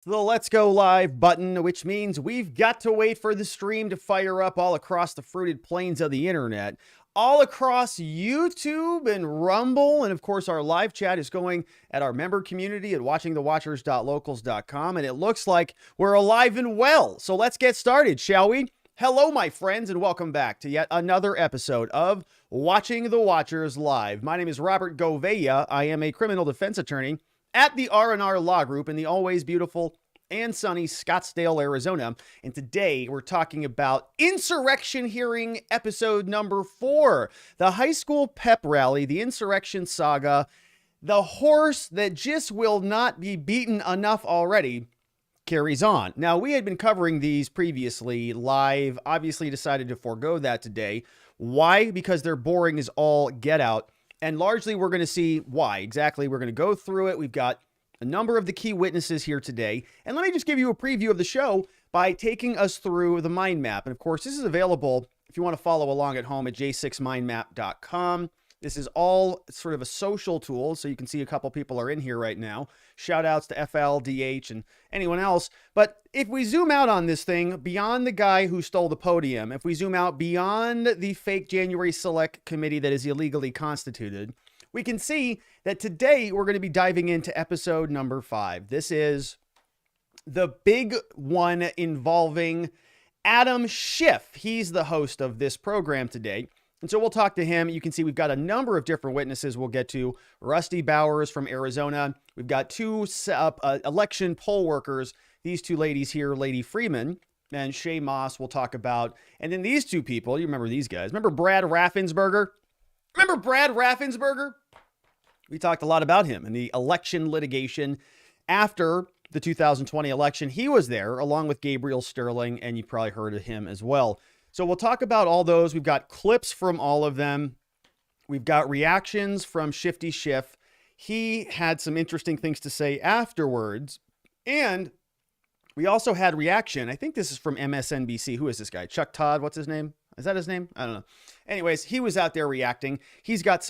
the Let's Go Live button, which means we've got to wait for the stream to fire up all across the fruited plains of the internet, all across YouTube and Rumble. And of course, our live chat is going at our member community at watchingthewatchers.locals.com. And it looks like we're alive and well. So let's get started, shall we? Hello, my friends, and welcome back to yet another episode of Watching the Watchers Live. My name is Robert Gouveia. I am a criminal defense attorney at the R&R Law Group in the always beautiful and sunny Scottsdale, Arizona. And today we're talking about Insurrection hearing episode number 4, the high school pep rally, the Insurrection saga, the horse that just will not be beaten enough already carries on. Now, we had been covering these previously live, obviously decided to forego that today. Why? Because they're boring as all get out. And largely, we're going to see why exactly. We're going to go through it. We've got a number of the key witnesses here today. And let me just give you a preview of the show by taking us through the mind map. And of course, this is available if you want to follow along at home at j6mindmap.com. This is all sort of a social tool, so you can see a couple people are in here right now. Shout outs to FLDH and anyone else. But if we zoom out on this thing, beyond the guy who stole the podium, if we zoom out beyond the fake January Select Committee that is illegally constituted, we can see that today we're going to be diving into episode number 5. This is the big one involving Adam Schiff. He's the host of this program today. And so we'll talk to him. You can see we've got a number of different witnesses we'll get to. Rusty Bowers from Arizona. We've got 2 election poll workers. These 2 ladies here, Lady Freeman and Shay Moss, we'll talk about. And then these 2 people, you remember these guys. Remember Brad Raffensberger? Remember Brad Raffensberger? We talked a lot about him in the election litigation after the 2020 election. He was there along with Gabriel Sterling, and you probably heard of him as well. So we'll talk about all those. We've got clips from all of them. We've got reactions from Shifty Schiff. He had some interesting things to say afterwards. And we also had reaction. I think this is from MSNBC. Who is this guy? Chuck Todd. What's his name? Is that his name? I don't know. Anyways, he was out there reacting. He's got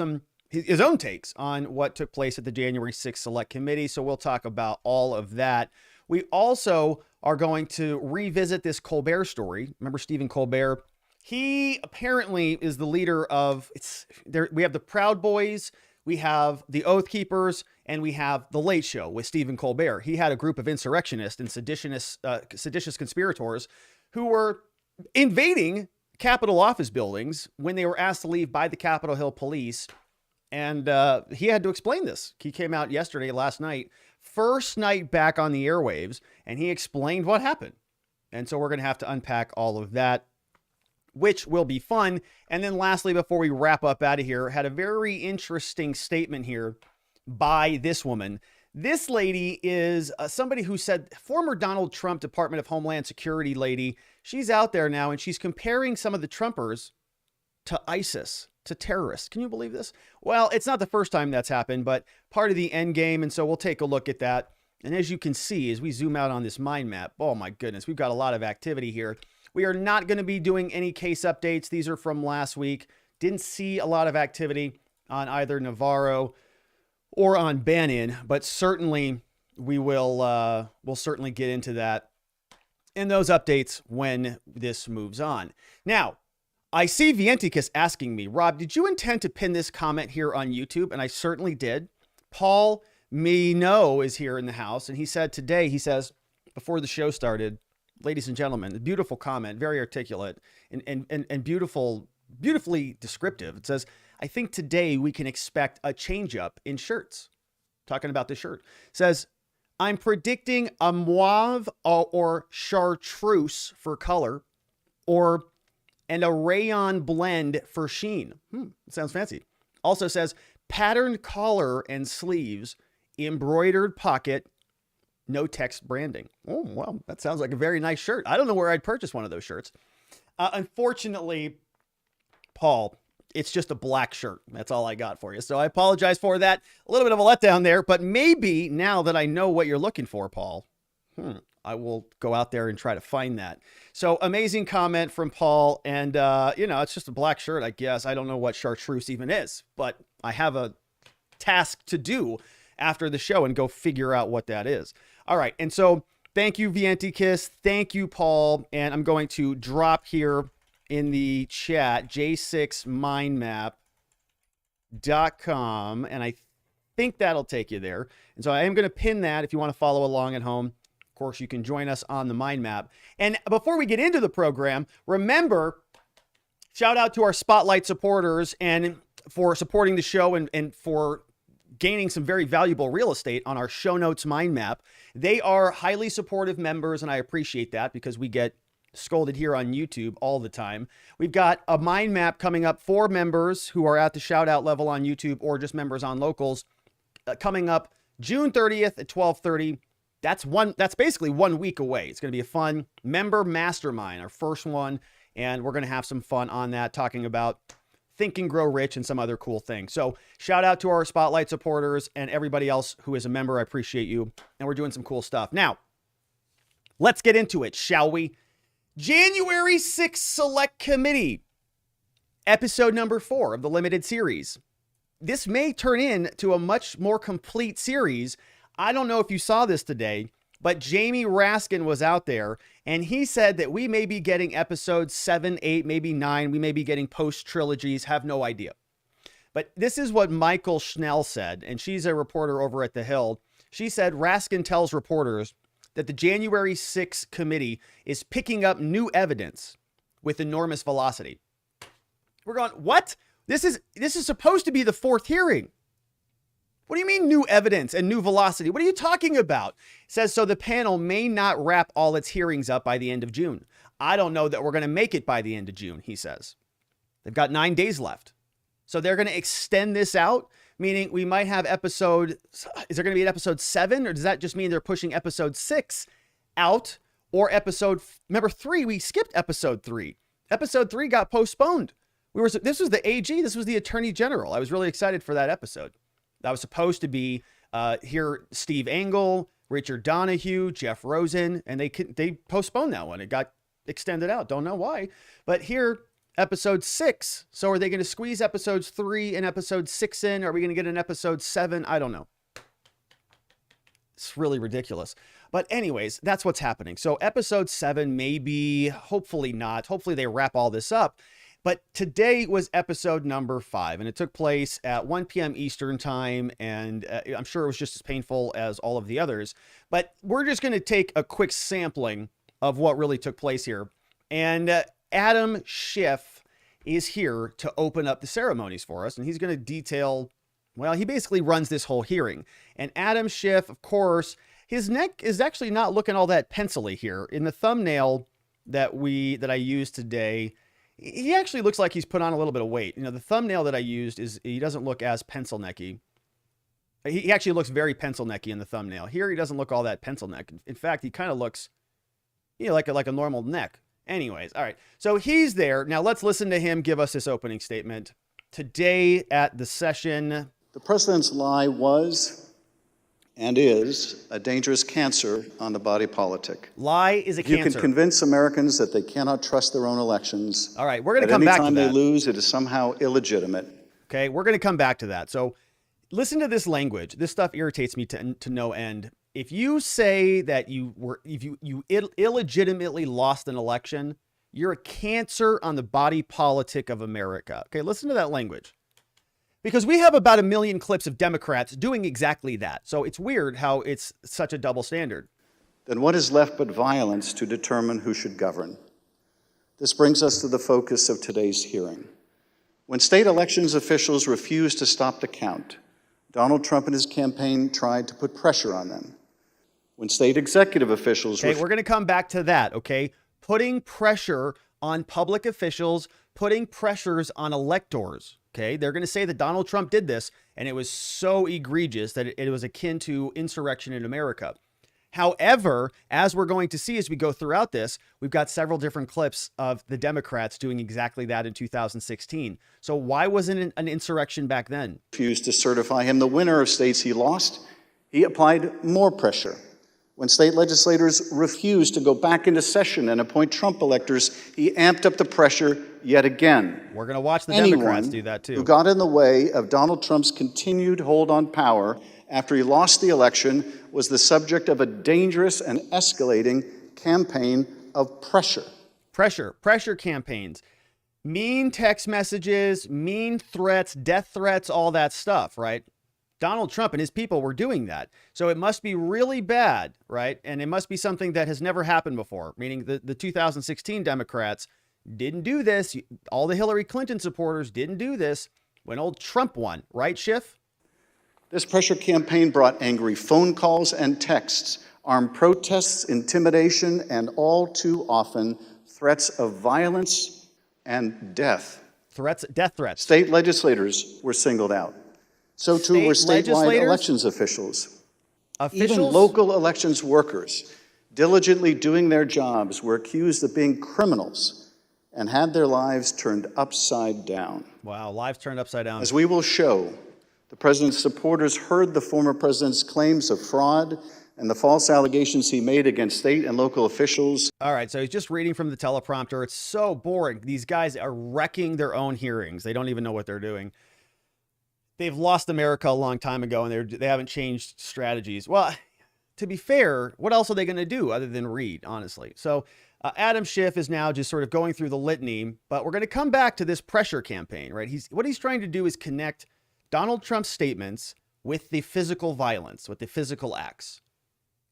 his own takes on what took place at the January 6th Select Committee. So we'll talk about all of that. We also are going to revisit this Colbert story. Remember Stephen Colbert? He apparently is the leader of, we have the Proud Boys, we have the Oath Keepers, and we have the Late Show with Stephen Colbert. He had a group of insurrectionists and seditious conspirators who were invading Capitol office buildings when they were asked to leave by the Capitol Hill police. And he had to explain this. He came out last night, first night back on the airwaves, and he explained what happened. And so we're going to have to unpack all of that, which will be fun. And then lastly, before we wrap up out of here, had a very interesting statement here by this woman. This lady is somebody who said, former Donald Trump Department of Homeland Security lady. She's out there now, and she's comparing some of the Trumpers to ISIS, to terrorists. Can you believe this? Well, it's not the first time that's happened, but part of the end game. And so we'll take a look at that. And as you can see, as we zoom out on this mind map, oh my goodness, we've got a lot of activity here. We are not going to be doing any case updates. These are from last week. Didn't see a lot of activity on either Navarro or on Bannon, but certainly we'll certainly get into that in those updates when this moves on. Now, I see Vienticus asking me, Rob, did you intend to pin this comment here on YouTube? And I certainly did. Paul Mino is here in the house. And he said today, he says, before the show started, ladies and gentlemen, a beautiful comment, very articulate and beautifully descriptive. It says, I think today we can expect a change up in shirts. Talking about the shirt. It says, I'm predicting a mauve or chartreuse for color and a rayon blend for sheen. Sounds fancy. Also says patterned collar and sleeves, embroidered pocket, no text branding. Oh, well, that sounds like a very nice shirt. I don't know where I'd purchase one of those shirts. Unfortunately, Paul, it's just a black shirt. That's all I got for you. So I apologize for that. A little bit of a letdown there, but maybe now that I know what you're looking for, Paul, I will go out there and try to find that. So amazing comment from Paul. And, it's just a black shirt, I guess. I don't know what chartreuse even is, but I have a task to do after the show and go figure out what that is. All right. And so Thank you, Vientikis. Thank you, Paul. And I'm going to drop here in the chat, j6mindmap.com. And I think that'll take you there. And so I am going to pin that if you want to follow along at home. Of course, you can join us on the mind map. And before we get into the program, remember, shout out to our Spotlight supporters and for supporting the show and for gaining some very valuable real estate on our show notes mind map. They are highly supportive members, and I appreciate that because we get scolded here on YouTube all the time. We've got a mind map coming up for members who are at the shout out level on YouTube or just members on locals coming up June 30th at 12:30. That's basically 1 week away. It's going to be a fun member mastermind, our first one, and we're going to have some fun on that, talking about Think and Grow Rich and some other cool things. So shout out to our Spotlight supporters and everybody else who is a member. I appreciate you. And we're doing some cool stuff. Now, let's get into it, shall we? January 6th Select Committee, episode number 4 of the limited series. This may turn into a much more complete series. I don't know if you saw this today, but Jamie Raskin was out there and he said that we may be getting episodes 7, 8, maybe 9. We may be getting post trilogies, have no idea. But this is what Michael Schnell said, and she's a reporter over at The Hill. She said Raskin tells reporters that the January 6th committee is picking up new evidence with enormous velocity. We're going, what? This is supposed to be the 4th hearing. What do you mean new evidence and new velocity? What are you talking about? It says, so the panel may not wrap all its hearings up by the end of June. I don't know that we're going to make it by the end of June, he says. They've got 9 days left. So they're going to extend this out, meaning we might have is there going to be an episode 7? Or does that just mean they're pushing episode 6 out? Or remember 3, we skipped episode 3. Episode 3 got postponed. This was the AG, this was the Attorney General. I was really excited for that episode. That was supposed to be here, Steve Engel, Richard Donahue, Jeff Rosen, and they postponed that one. It got extended out. Don't know why. But here, episode 6. So are they going to squeeze episodes 3 and episode 6 in? Are we going to get an episode 7? I don't know. It's really ridiculous. But anyways, that's what's happening. So episode 7, maybe, hopefully not. Hopefully they wrap all this up. But today was episode number 5, and it took place at 1 p.m. Eastern time, and I'm sure it was just as painful as all of the others. But we're just going to take a quick sampling of what really took place here. And Adam Schiff is here to open up the ceremonies for us, and he's going to detail, well, he basically runs this whole hearing. And Adam Schiff, of course, his neck is actually not looking all that pencil-y here. In the thumbnail that I used today, he actually looks like he's put on a little bit of weight. You know, the thumbnail that I used he doesn't look as pencil necky. He actually looks very pencil necky in the thumbnail. Here, he doesn't look all that pencil neck. In fact, he kind of looks, like a normal neck. Anyways, all right. So he's there. Now let's listen to him give us this opening statement. Today at the session, the president's lie was and is a dangerous cancer on the body politic. Lie is a cancer. You can convince Americans that they cannot trust their own elections. All right, we're going to come back to that. Anytime they lose, it is somehow illegitimate. Okay, we're going to come back to that. So listen to this language. This stuff irritates me to no end. If you say that you illegitimately lost an election, you're a cancer on the body politic of America. Okay, listen to that language. Because we have about 1 million clips of Democrats doing exactly that. So it's weird how it's such a double standard. Then what is left but violence to determine who should govern? This brings us to the focus of today's hearing. When state elections officials refused to stop the count, Donald Trump and his campaign tried to put pressure on them. When state executive officials... Okay, we're going to come back to that, okay? Putting pressure on public officials, putting pressures on electors. Okay, they're going to say that Donald Trump did this, and it was so egregious that it was akin to insurrection in America. However, as we're going to see as we go throughout this, we've got several different clips of the Democrats doing exactly that in 2016. So why wasn't it an insurrection back then? Refused to certify him the winner of states he lost. He applied more pressure. When state legislators refused to go back into session and appoint Trump electors, he amped up the pressure yet again. We're going to watch the Democrats do that too. Who got in the way of Donald Trump's continued hold on power after he lost the election was the subject of a dangerous and escalating campaign of pressure. Pressure campaigns. Mean text messages, mean threats, death threats, all that stuff, right? Donald Trump and his people were doing that. So it must be really bad, right? And it must be something that has never happened before, meaning the 2016 Democrats didn't do this. All the Hillary Clinton supporters didn't do this when old Trump won, right, Schiff? This pressure campaign brought angry phone calls and texts, armed protests, intimidation, and all too often threats of violence and death. Death threats. State legislators were singled out. So too were statewide elections officials. Even local elections workers, diligently doing their jobs, were accused of being criminals and had their lives turned upside down. Wow, lives turned upside down. As we will show, the president's supporters heard the former president's claims of fraud and the false allegations he made against state and local officials. All right, so he's just reading from the teleprompter. It's so boring. These guys are wrecking their own hearings. They don't even know what they're doing. They've lost America a long time ago, and they haven't changed strategies. Well, to be fair, what else are they going to do other than read, honestly? So Adam Schiff is now just sort of going through the litany, but we're going to come back to this pressure campaign, right? What he's trying to do is connect Donald Trump's statements with the physical violence, with the physical acts.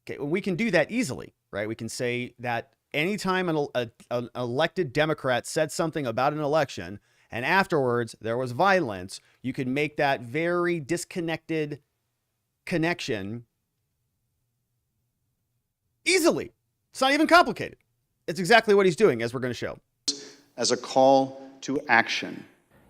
Okay, well, we can do that easily, right? We can say that anytime an elected Democrat said something about an election, and afterwards there was violence, you can make that very disconnected connection easily. It's not even complicated. It's exactly what he's doing, as we're going to show. As a call to action.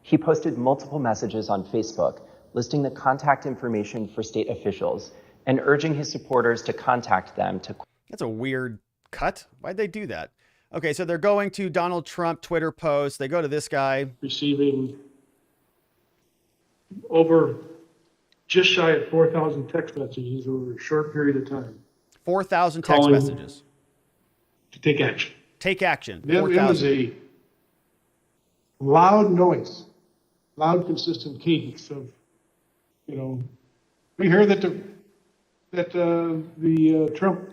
He posted multiple messages on Facebook listing the contact information for state officials and urging his supporters to contact them to... That's a weird cut. Why'd they do that? Okay, so they're going to Donald Trump Twitter post. They go to this guy. Receiving over just shy of 4,000 text messages over a short period of time. 4,000 text messages. To take action. Take action. It was a loud noise, loud, consistent cadence of, we hear that the Trump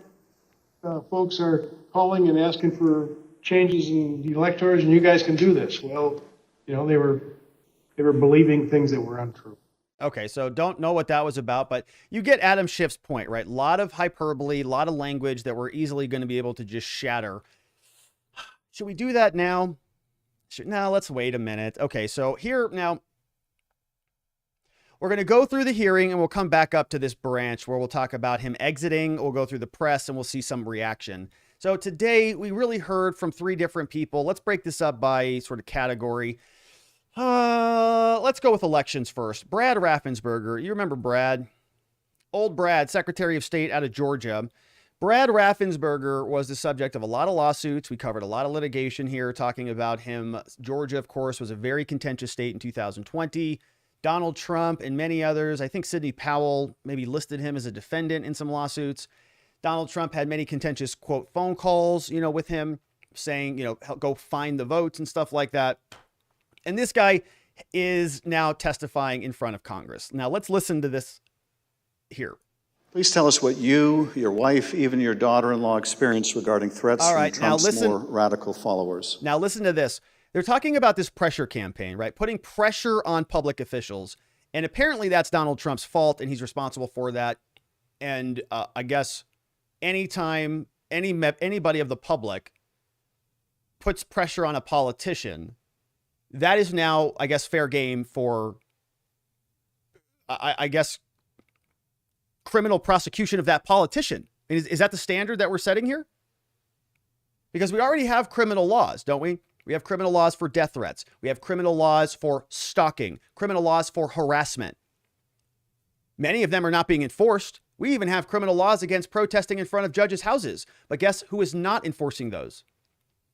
folks are calling and asking for changes in the electors, and you guys can do this. Well, they were believing things that were untrue. Okay, so don't know what that was about, but you get Adam Schiff's point, right? A lot of hyperbole, a lot of language that we're easily going to be able to just shatter. Should we do that now? No, let's wait a minute. Okay, so here now, we're going to go through the hearing and we'll come back up to this branch where we'll talk about him exiting. We'll go through the press and we'll see some reaction. So today we really heard from 3 different people. Let's break this up by sort of category. Let's go with elections first. Brad Raffensberger. You remember Brad? Old Brad, Secretary of State out of Georgia. Brad Raffensberger was the subject of a lot of lawsuits. We covered a lot of litigation here talking about him. Georgia, of course, was a very contentious state in 2020. Donald Trump and many others. I think Sidney Powell maybe listed him as a defendant in some lawsuits. Donald Trump had many contentious, quote, phone calls, with him saying, go find the votes and stuff like that. And this guy is now testifying in front of Congress. Now, let's listen to this here. Please tell us what you, your wife, even your daughter-in-law experienced regarding threats from Trump's more radical followers. Now, listen to this. They're talking about this pressure campaign, right? Putting pressure on public officials. And apparently that's Donald Trump's fault, and he's responsible for that. And I guess anytime anybody of the public puts pressure on a politician, that is now, I guess, fair game for, I guess, criminal prosecution of that politician. Is that the standard that we're setting here? Because we already have criminal laws, don't we? We have criminal laws for death threats. We have criminal laws for stalking, criminal laws for harassment. Many of them are not being enforced. We even have criminal laws against protesting in front of judges' houses. But guess who is not enforcing those?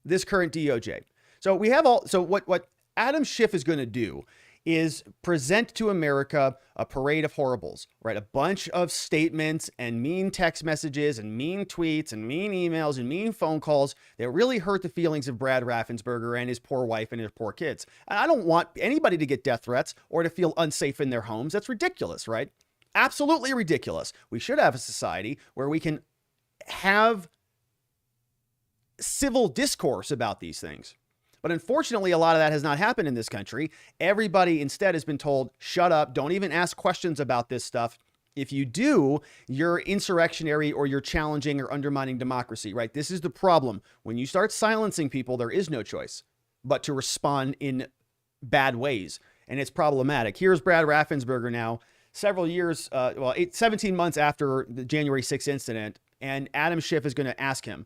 This current DOJ. So we have what Adam Schiff is going to do is present to America a parade of horribles, right? A bunch of statements and mean text messages and mean tweets and mean emails and mean phone calls that really hurt the feelings of Brad Raffensberger and his poor wife and his poor kids. And I don't want anybody to get death threats or to feel unsafe in their homes. That's ridiculous, right? Absolutely ridiculous. We should have a society where we can have civil discourse about these things. But unfortunately, a lot of that has not happened in this country. Everybody instead has been told, shut up, don't even ask questions about this stuff. If you do, you're insurrectionary or you're challenging or undermining democracy, right? This is the problem. When you start silencing people, there is no choice but to respond in bad ways. And it's problematic. Here's Brad Raffensberger now, several years, 17 months after the January 6th incident. And Adam Schiff is going to ask him,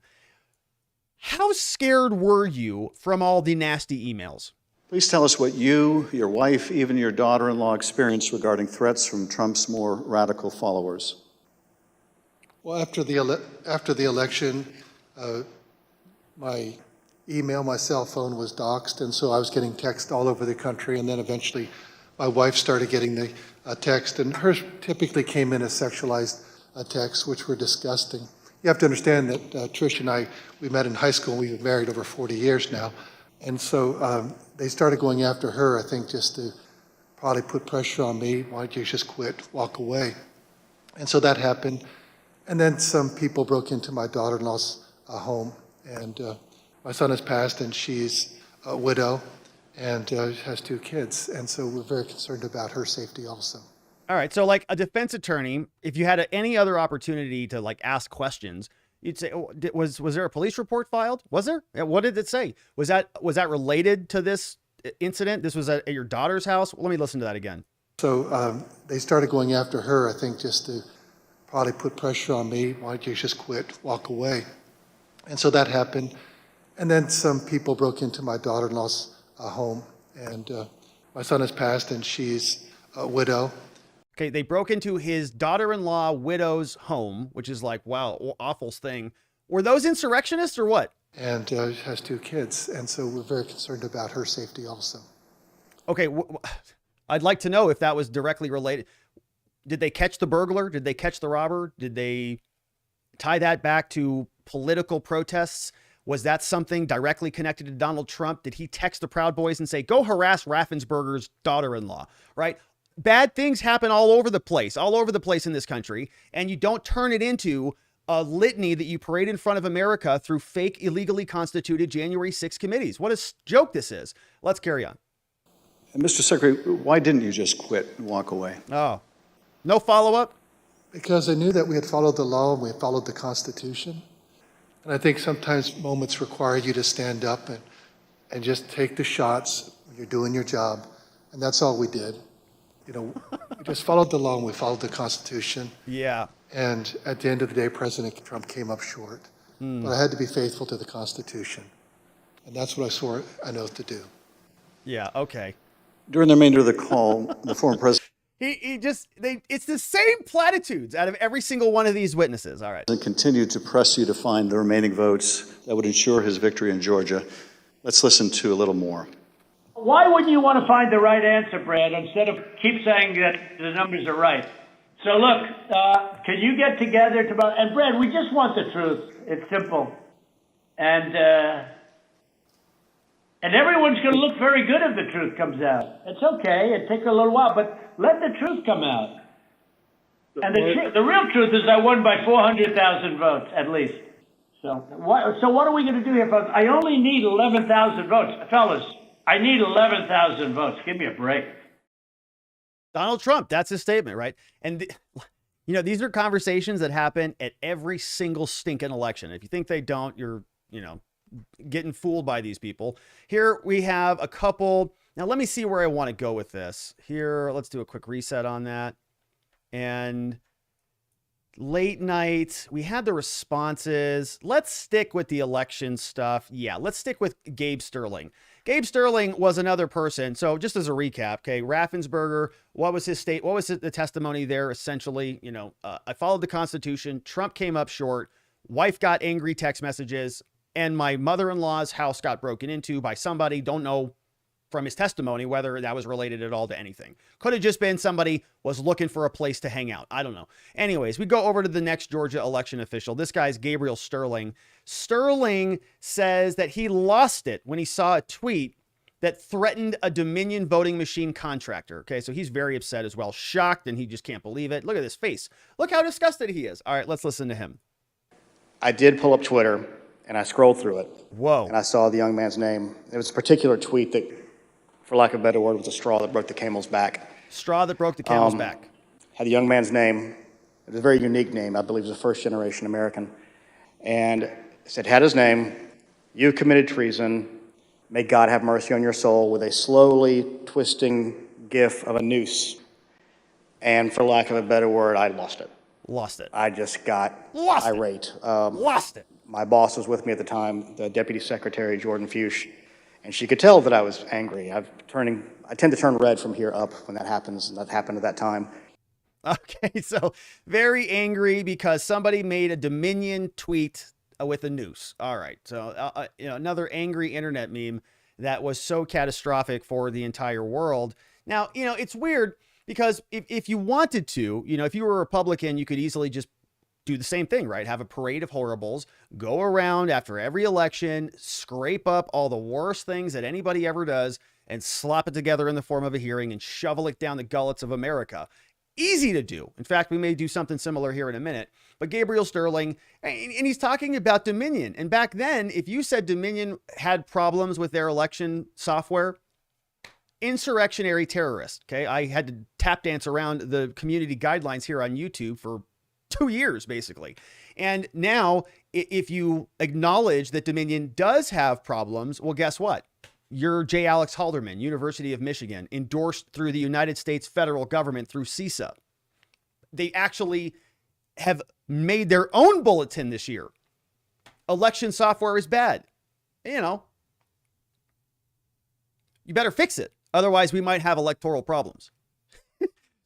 how scared were you from all the nasty emails? Please tell us what you, your wife, even your daughter-in-law experienced regarding threats from Trump's more radical followers. Well, after the election, my email, my cell phone was doxxed, and so I was getting text all over the country, and then eventually my wife started getting the text, and hers typically came in as sexualized texts, which were disgusting. You have to understand that Trish and I, we met in high school, and we've been married over 40 years now, and so they started going after her, I think, just to probably put pressure on me. Why don't you just quit, walk away? And so that happened. And then some people broke into my daughter-in-law's home. And my son has passed, and she's a widow and has 2 kids. And so we're very concerned about her safety also. All right. So like a defense attorney, if you had any other opportunity to like ask questions, you'd say, oh, was there a police report filed? Was there? What did it say? Was that related to this incident? This was at your daughter's house? Let me listen to that again. So they started going after her, I think, just to probably put pressure on me. Why don't you just quit, walk away? And so that happened. And then some people broke into my daughter-in-law's home. And my son has passed, and she's a widow. Okay, they broke into his daughter-in-law widow's home, which is like, wow, awful thing. Were those insurrectionists or what? And has 2 kids. And so we're very concerned about her safety also. Okay, I'd like to know if that was directly related. Did they catch the burglar? Did they catch the robber? Did they tie that back to political protests? Was that something directly connected to Donald Trump? Did he text the Proud Boys and say, go harass Raffensperger's daughter-in-law, right? Bad things happen all over the place in this country, and you don't turn it into a litany that you parade in front of America through fake, illegally constituted January 6 committees. What a joke this is. Let's carry on. And Mr. Secretary, why didn't you just quit and walk away? Oh, no follow-up? Because I knew that we had followed the law and we had followed the Constitution. And I think sometimes moments require you to stand up and just take the shots when you're doing your job. And that's all we did. You know, we just followed the law and we followed the Constitution. Yeah. And at the end of the day, President Trump came up short. But I had to be faithful to the Constitution. And that's what I swore an oath to do. Yeah, okay. During the remainder of the call, the former president It's the same platitudes out of every single one of these witnesses. All right. continued to press you to find the remaining votes that would ensure his victory in Georgia. Let's listen to a little more. Why wouldn't you want to find the right answer, Brad, instead of keep saying that the numbers are right? So look, can you get together tomorrow? And Brad, we just want the truth. It's simple. And everyone's going to look very good if the truth comes out. It's okay. It takes a little while, but let the truth come out. And the real truth is I won by 400,000 votes, at least. So what are we going to do here, folks? I only need 11,000 votes. Fellas, I need 11,000 votes. Give me a break. Donald Trump, that's his statement, right? And, these are conversations that happen at every single stinking election. If you think they don't, you're, getting fooled by these people. Here we have a couple. Now, let me see where I want to go with this. Here, let's do a quick reset on that. And late night, we had the responses. Let's stick with the election stuff. Yeah, let's stick with Gabe Sterling. Gabe Sterling was another person. So just as a recap, okay, Raffensberger, what was his state? What was the testimony there? Essentially, I followed the Constitution. Trump came up short. Wife got angry text messages. And my mother-in-law's house got broken into by somebody. Don't know from his testimony whether that was related at all to anything. Could have just been somebody was looking for a place to hang out. I don't know. Anyways, we go over to the next Georgia election official. This guy's Gabriel Sterling. Sterling says that he lost it when he saw a tweet that threatened a Dominion voting machine contractor. Okay, so he's very upset as well, shocked, and he just can't believe it. Look at his face. Look how disgusted he is. All right, let's listen to him. I did pull up Twitter, and I scrolled through it. Whoa. And I saw the young man's name. It was a particular tweet that, for lack of a better word, was a straw that broke the camel's back. Straw that broke the camel's back. Had the young man's name. It was a very unique name. I believe it was a first-generation American. And it said, had his name, you committed treason, may God have mercy on your soul, with a slowly twisting gif of a noose. And for lack of a better word, I lost it. Lost it. I just got irate. Lost it. My boss was with me at the time, the Deputy Secretary, Jordan Fuchs, and she could tell that I was angry. I tend to turn red from here up when that happens, and that happened at that time. Okay, so very angry because somebody made a Dominion tweet with a noose. All right, so another angry internet meme that was so catastrophic for the entire world. Now, it's weird because if you wanted to, if you were a Republican, you could easily just do the same thing, right? Have a parade of horribles, go around after every election, scrape up all the worst things that anybody ever does, and slap it together in the form of a hearing and shovel it down the gullets of America. Easy to do. In fact, we may do something similar here in a minute. But Gabriel Sterling, and he's talking about Dominion. And back then, if you said Dominion had problems with their election software, insurrectionary terrorist, okay? I had to tap dance around the community guidelines here on YouTube for 2 years, basically. And now, if you acknowledge that Dominion does have problems, well, guess what? You're J. Alex Halderman, University of Michigan, endorsed through the United States federal government through CISA. They actually have made their own bulletin this year. Election software is bad. You better fix it. Otherwise, we might have electoral problems.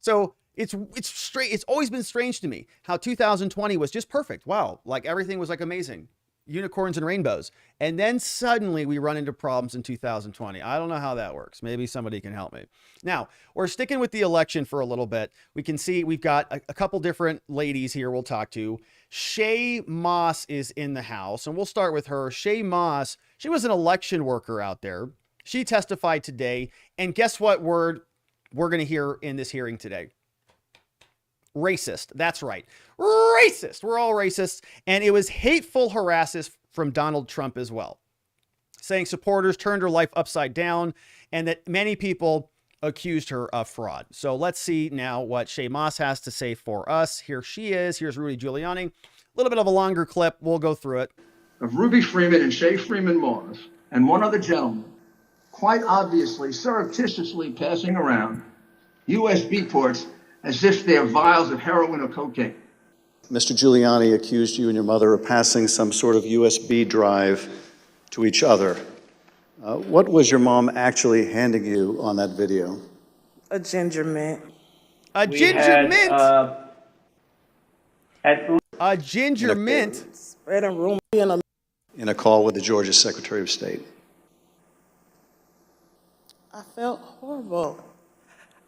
So it's straight. It's always been strange to me how 2020 was just perfect. Wow. Like everything was like amazing. Unicorns and rainbows. And then suddenly we run into problems in 2020. I don't know how that works. Maybe somebody can help me. Now, we're sticking with the election for a little bit. We can see we've got a couple different ladies here we'll talk to. Shaye Moss is in the house, and we'll start with her. Shaye Moss, she was an election worker out there. She testified today, and guess what word we're going to hear in this hearing today? Racist. That's right. Racist. We're all racists. And it was hateful harassment from Donald Trump as well, saying supporters turned her life upside down and that many people accused her of fraud. So let's see now what Shaye Moss has to say for us. Here she is. Here's Rudy Giuliani. A little bit of a longer clip. We'll go through it. Of Ruby Freeman and Shaye Freeman Moss and one other gentleman, quite obviously, surreptitiously passing around USB ports as if they're vials of heroin or cocaine. Mr. Giuliani accused you and your mother of passing some sort of USB drive to each other. What was your mom actually handing you on that video? A ginger mint. A ginger mint? A ginger mint? Spreading rumors In a call with the Georgia Secretary of State. I felt horrible.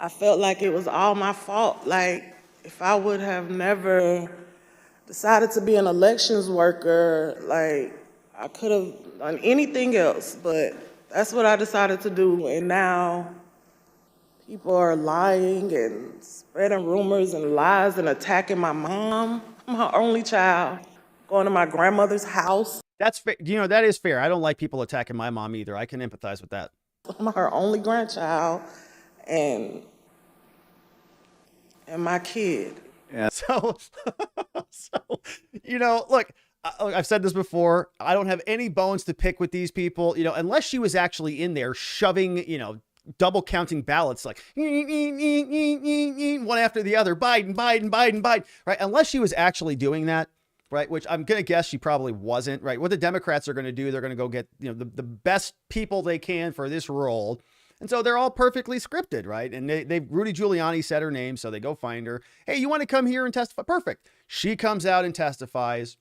I felt like it was all my fault. Like, if I would have never decided to be an elections worker, like, I could have done anything else, but that's what I decided to do. And now people are lying and spreading rumors and lies and attacking my mom. I'm her only child, going to my grandmother's house. That's fair. That is fair. I don't like people attacking my mom either. I can empathize with that. I'm her only grandchild and my kid. Yeah. So, look, I've said this before. I don't have any bones to pick with these people, unless she was actually in there shoving, double counting ballots, like one after the other, Biden, right? Unless she was actually doing that, right? Which I'm going to guess she probably wasn't, right? What the Democrats are going to do, they're going to go get, the best people they can for this role. And so they're all perfectly scripted, right? And Rudy Giuliani said her name, so they go find her. Hey, you want to come here and testify? Perfect. She comes out and testifies.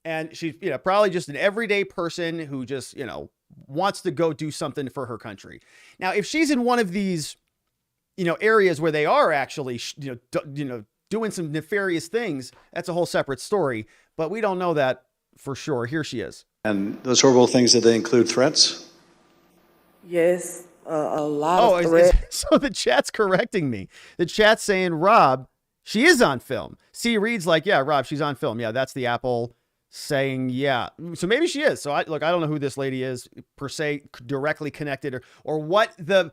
And she's, probably just an everyday person who just, wants to go do something for her country. Now, if she's in one of these, areas where they are actually, doing some nefarious things, that's a whole separate story. But we don't know that for sure. Here she is. And those horrible things, did they include threats? Yes, a lot of threats. So the chat's correcting me. The chat's saying, Rob, she is on film. C Reed's like, yeah, Rob, she's on film. Yeah, that's the Apple saying, yeah. So maybe she is. So I don't know who this lady is per se, directly connected, or what the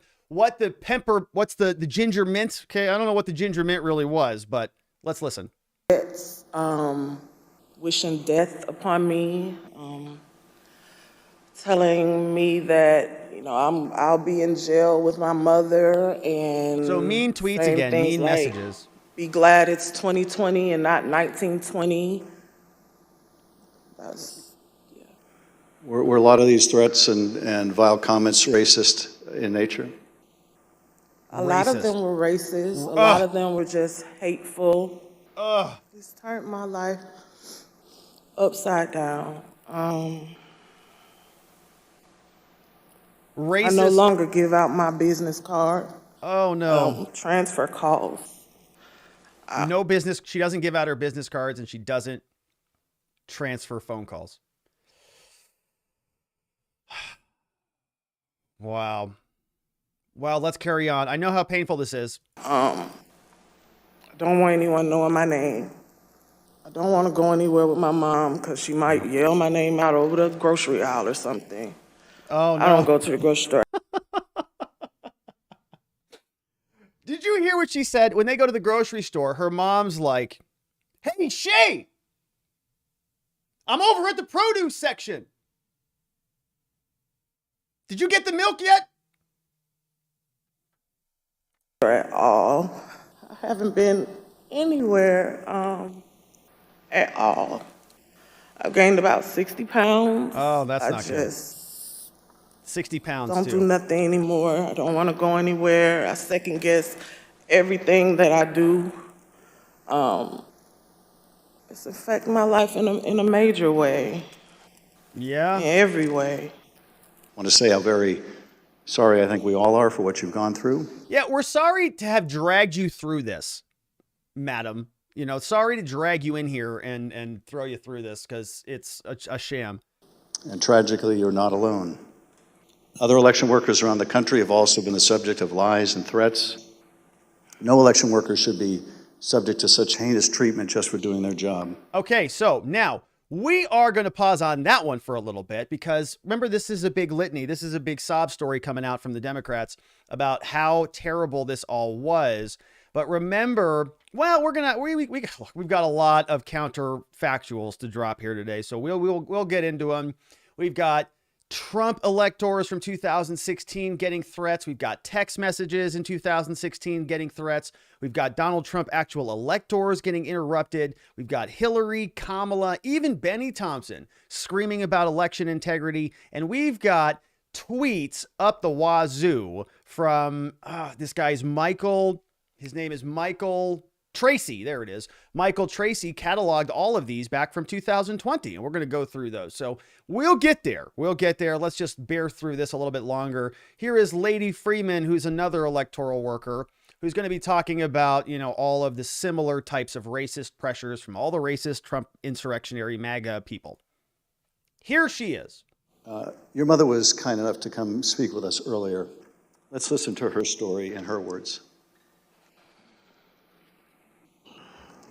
ginger mint. Okay, I don't know what the ginger mint really was, but let's listen. It's wishing death upon me, telling me that, you know, I'll be in jail with my mother, and so mean tweets again, mean like, messages. Be glad it's 2020 and not 1920. Were a lot of these threats and vile comments racist in nature? A lot of them were racist. A lot of them were just hateful. It's turned my life upside down. Racist. I no longer give out my business card. Oh no. Transfer calls. No business. She doesn't give out her business cards, and she doesn't transfer phone calls. Wow. Well, let's carry on. I know how painful this is. I don't want anyone knowing my name. I don't want to go anywhere with my mom because she might yell my name out over the grocery aisle or something. Oh no. I don't go to the grocery store. Did you hear what she said? When they go to the grocery store, her mom's like, hey, Shay, I'm over at the produce section. Did you get the milk yet? At all. I haven't been anywhere at all. I've gained about 60 pounds. Oh, that's not good. 60 pounds, don't do nothing anymore. I don't want to go anywhere. I second guess everything that I do. It's affecting my life in a major way. Yeah. In every way. I want to say how very sorry I think we all are for what you've gone through. Yeah, we're sorry to have dragged you through this, madam. You know, sorry to drag you in here and throw you through this because it's a sham. And tragically, you're not alone. Other election workers around the country have also been the subject of lies and threats. No election worker should be subject to such heinous treatment just for doing their job. Okay, so now we are going to pause on that one for a little bit because remember, this is a big litany. This is a big sob story coming out from the Democrats about how terrible this all was. But remember, well, we've got a lot of counterfactuals to drop here today, so we'll get into them. We've got Trump electors from 2016 getting threats. We've got text messages in 2016 getting threats. We've got Donald Trump actual electors getting interrupted. We've got Hillary, Kamala, even Bennie Thompson screaming about election integrity. And we've got tweets up the wazoo from this guy's Michael. His name is Michael Tracy. There it is. Michael Tracy cataloged all of these back from 2020, and we're going to go through those. So we'll get there. We'll get there. Let's just bear through this a little bit longer. Here is Lady Freeman, who's another electoral worker, who's going to be talking about, you know, all of the similar types of racist pressures from all the racist Trump insurrectionary MAGA people. Here she is. Your mother was kind enough to come speak with us earlier. Let's listen to her story in her words.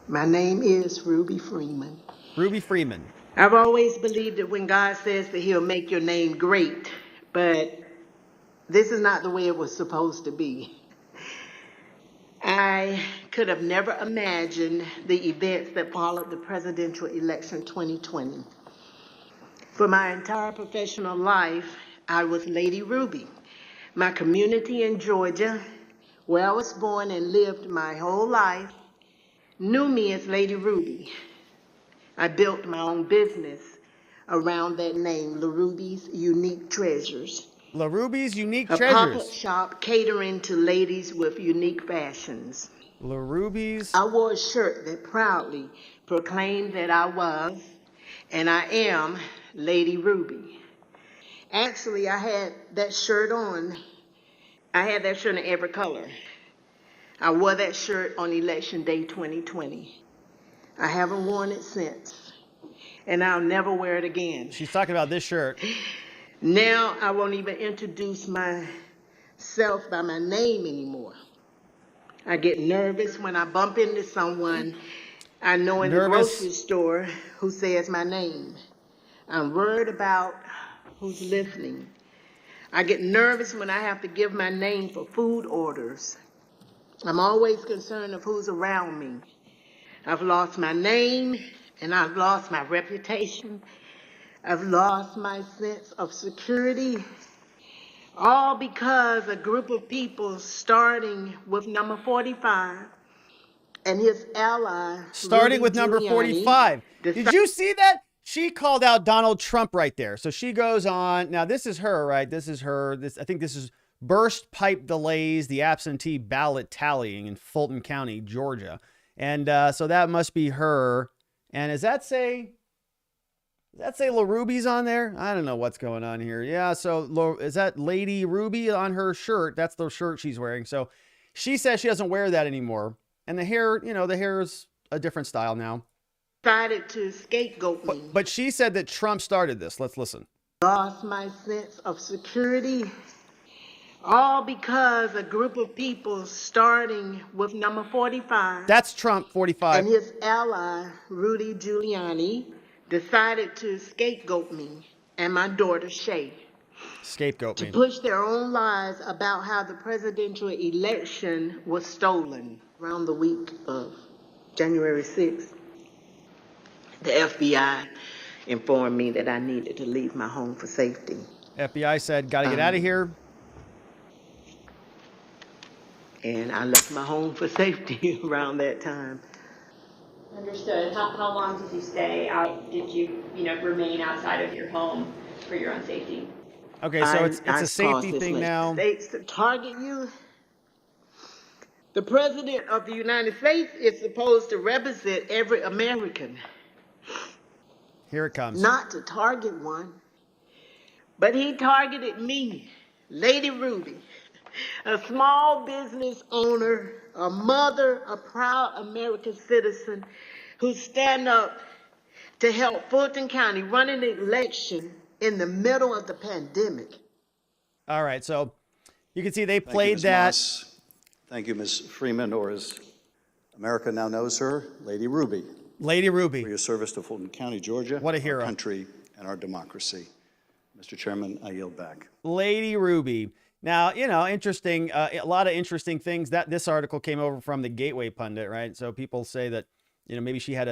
My name is Ruby Freeman. Ruby Freeman. I've always believed that when God says that he'll make your name great, but this is not the way it was supposed to be. I could have never imagined the events that followed the presidential election 2020. For my entire professional life, I was Lady Ruby. My community in Georgia, where I was born and lived my whole life, knew me as Lady Ruby. I built my own business around that name, La Ruby's Unique Treasures. La Ruby's Unique Treasures. A pop-up shop catering to ladies with unique fashions. La Ruby's. I wore a shirt that proudly proclaimed that I was, and I am, Lady Ruby. Actually, I had that shirt on. I had that shirt in every color. I wore that shirt on Election Day 2020. I haven't worn it since, and I'll never wear it again. She's talking about this shirt. Now I won't even introduce myself by my name anymore. I get nervous when I bump into someone I know in the grocery store who says my name. I'm worried about who's listening. I get nervous when I have to give my name for food orders. I'm always concerned of who's around me. I've lost my name and I've lost my reputation. I've lost my sense of security. All because a group of people, starting with number 45 and his ally, starting Rudy with number Giuliani, 45. Did you see that? She called out Donald Trump right there. So she goes on. Now, this is her, right? This is her. I think this is burst pipe delays, the absentee ballot tallying in Fulton County, Georgia. And so that must be her. And does that say LaRuby's on there? I don't know what's going on here. Yeah, so is that Lady Ruby on her shirt? That's the shirt she's wearing. So she says she doesn't wear that anymore. And the hair, the hair is a different style now. Decided to scapegoat me. But she said that Trump started this. Let's listen. Lost my sense of security. All because a group of people, starting with number 45. That's Trump, 45. And his ally, Rudy Giuliani, decided to scapegoat me and my daughter, Shay. Scapegoat me. To push their own lies about how the presidential election was stolen around the week of January 6th. The FBI informed me that I needed to leave my home for safety. FBI said, got to get out of here. And I left my home for safety around that time. Understood. How long did you stay out? Did you, remain outside of your home for your own safety? Okay, so it's a safety thing now. States to target you. The president of the United States is supposed to represent every American. Here it comes. Not to target one, but he targeted me, Lady Ruby, a small business owner, a mother, a proud American citizen who stand up to help Fulton County run an election in the middle of the pandemic. All right, so you can see they played that. Thank you, Ms. Freeman, or as America now knows her, Lady Ruby. Lady Ruby. For your service to Fulton County, Georgia. What a hero. Our country and our democracy. Mr. Chairman, I yield back. Lady Ruby. Now, interesting, a lot of interesting things. That this article came over from the Gateway Pundit, right? So people say that, maybe she had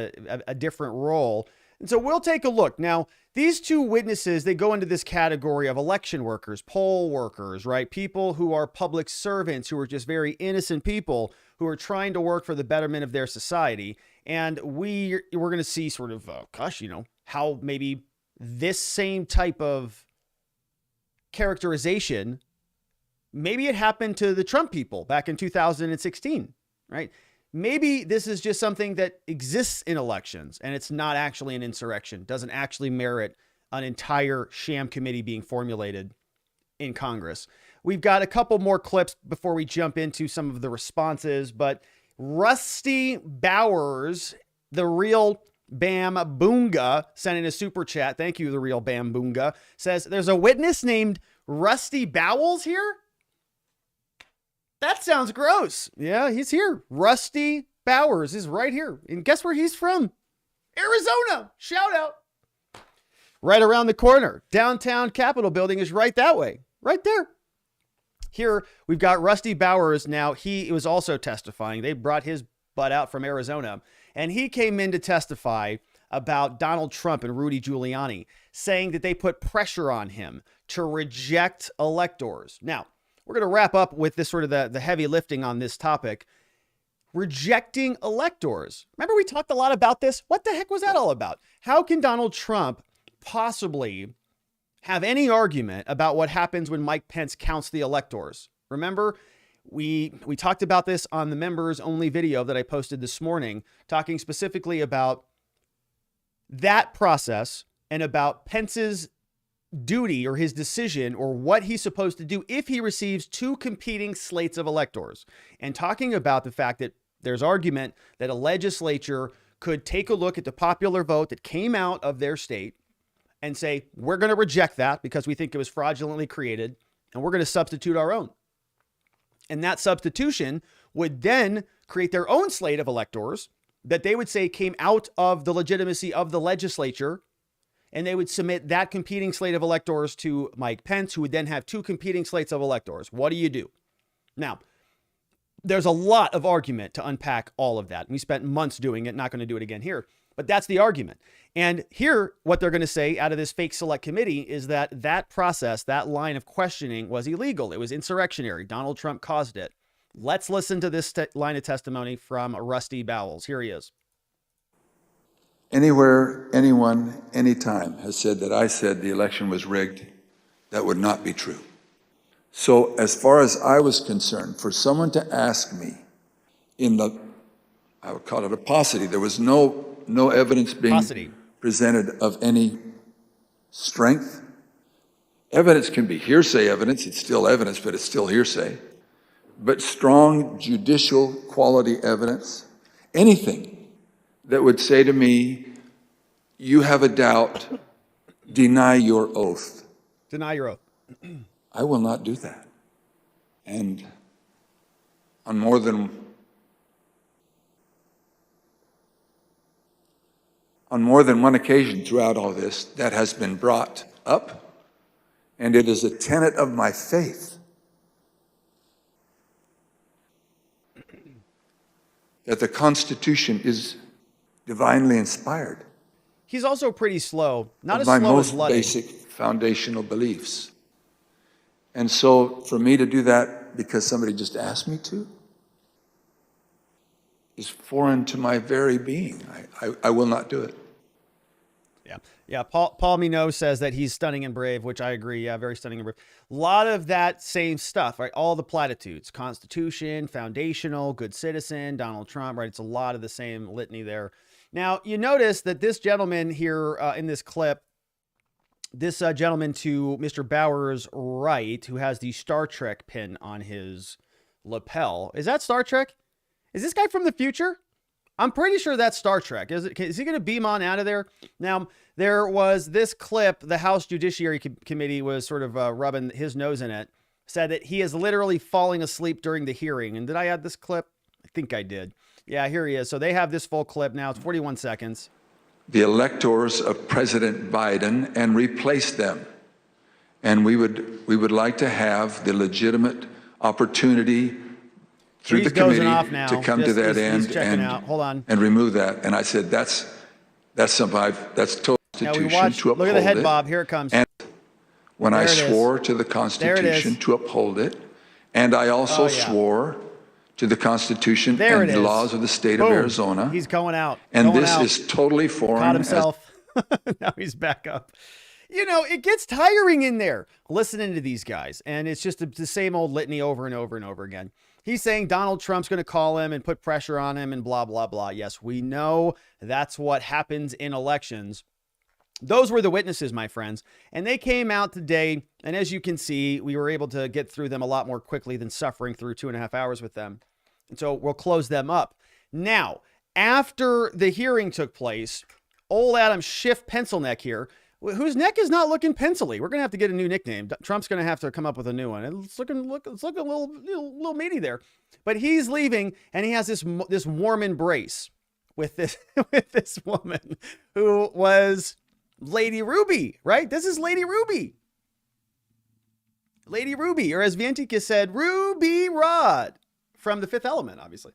a different role. And so we'll take a look. Now, these two witnesses, they go into this category of election workers, poll workers, right? People who are public servants, who are just very innocent people who are trying to work for the betterment of their society. And we're going to see sort of, how maybe this same type of characterization, maybe it happened to the Trump people back in 2016, right? Maybe this is just something that exists in elections and it's not actually an insurrection, doesn't actually merit an entire sham committee being formulated in Congress. We've got a couple more clips before we jump into some of the responses, but Rusty Bowers, the real Bam Boonga, sent in a super chat. Thank you, the real Bam Boonga. Says, there's a witness named Rusty Bowles here? That sounds gross. Yeah, he's here. Rusty Bowers is right here. And guess where he's from? Arizona. Shout out. Right around the corner. Downtown Capitol building is right that way. Right there. Here, we've got Rusty Bowers. Now, he was also testifying. They brought his butt out from Arizona. And he came in to testify about Donald Trump and Rudy Giuliani, saying that they put pressure on him to reject electors. Now, we're going to wrap up with this sort of the heavy lifting on this topic. Rejecting electors. Remember we talked a lot about this? What the heck was that all about? How can Donald Trump possibly have any argument about what happens when Mike Pence counts the electors? Remember, we talked about this on the members only video that I posted this morning, talking specifically about that process and about Pence's duty or his decision or what he's supposed to do if he receives two competing slates of electors, and talking about the fact that there's argument that a legislature could take a look at the popular vote that came out of their state and say, we're going to reject that because we think it was fraudulently created, and we're going to substitute our own. And that substitution would then create their own slate of electors that they would say came out of the legitimacy of the legislature. And they would submit that competing slate of electors to Mike Pence, who would then have two competing slates of electors. What do you do? Now, there's a lot of argument to unpack all of that. We spent months doing it, not going to do it again here. But that's the argument. And here, what they're going to say out of this fake select committee is that that process, that line of questioning was illegal. It was insurrectionary. Donald Trump caused it. Let's listen to this line of testimony from Rusty Bowles. Here he is. Anywhere, anyone, anytime has said that I said the election was rigged, that would not be true. So as far as I was concerned, for someone to ask me in the, I would call it a paucity, there was no evidence being presented of any strength. Evidence can be hearsay evidence, it's still evidence, but it's still hearsay. But strong judicial quality evidence, anything that would say to me, you have a doubt, deny your oath. Deny your oath. I will not do that. And on more than one occasion throughout all this, that has been brought up, and it is a tenet of my faith that the Constitution is divinely inspired. He's also pretty slow, not as my slow as most Luddy. basic foundational beliefs. And so for me to do that because somebody just asked me to is foreign to my very being. I will not do it. Yeah. Paul Minot says that he's stunning and brave, which I agree. Yeah, very stunning and brave. A lot of that same stuff, right? All the platitudes, Constitution, foundational, good citizen, Donald Trump, right? It's a lot of the same litany there. Now, you notice that this gentleman here in this clip, this gentleman to Mr. Bauer's right, who has the Star Trek pin on his lapel. Is that Star Trek? Is this guy from the future? I'm pretty sure that's Star Trek. Is he going to beam on out of there? Now, there was this clip, the House Judiciary Committee was sort of rubbing his nose in it, said that he is literally falling asleep during the hearing. And did I add this clip? I think I did. Yeah, here he is. So they have this full clip now. It's 41 seconds. The electors of President Biden and replace them. And we would like to have the legitimate opportunity through the committee to come to that end and remove that. And I said, that's total Constitution to uphold it. Look at the head bob. Here it comes. And when I swore to the Constitution to uphold it, and I also swore to the Constitution and the laws of the state of Arizona. He's going out. And this is totally foreign. Caught himself. Now he's back up. You know, it gets tiring in there listening to these guys. And it's just the same old litany over and over and over again. He's saying Donald Trump's going to call him and put pressure on him and blah, blah, blah. Yes, we know that's what happens in elections. Those were the witnesses, my friends, and they came out today. And as you can see, we were able to get through them a lot more quickly than suffering through 2.5 hours with them. And so we'll close them up. Now, after the hearing took place, old Adam Schiff pencil neck here, whose neck is not looking pencily. We're going to have to get a new nickname. Trump's going to have to come up with a new one. It's looking a little meaty there. But he's leaving, and he has this warm embrace with this woman who was Lady Ruby, right? This is Lady Ruby. Lady Ruby, or as Viantika said, Ruby Rod from The Fifth Element, obviously.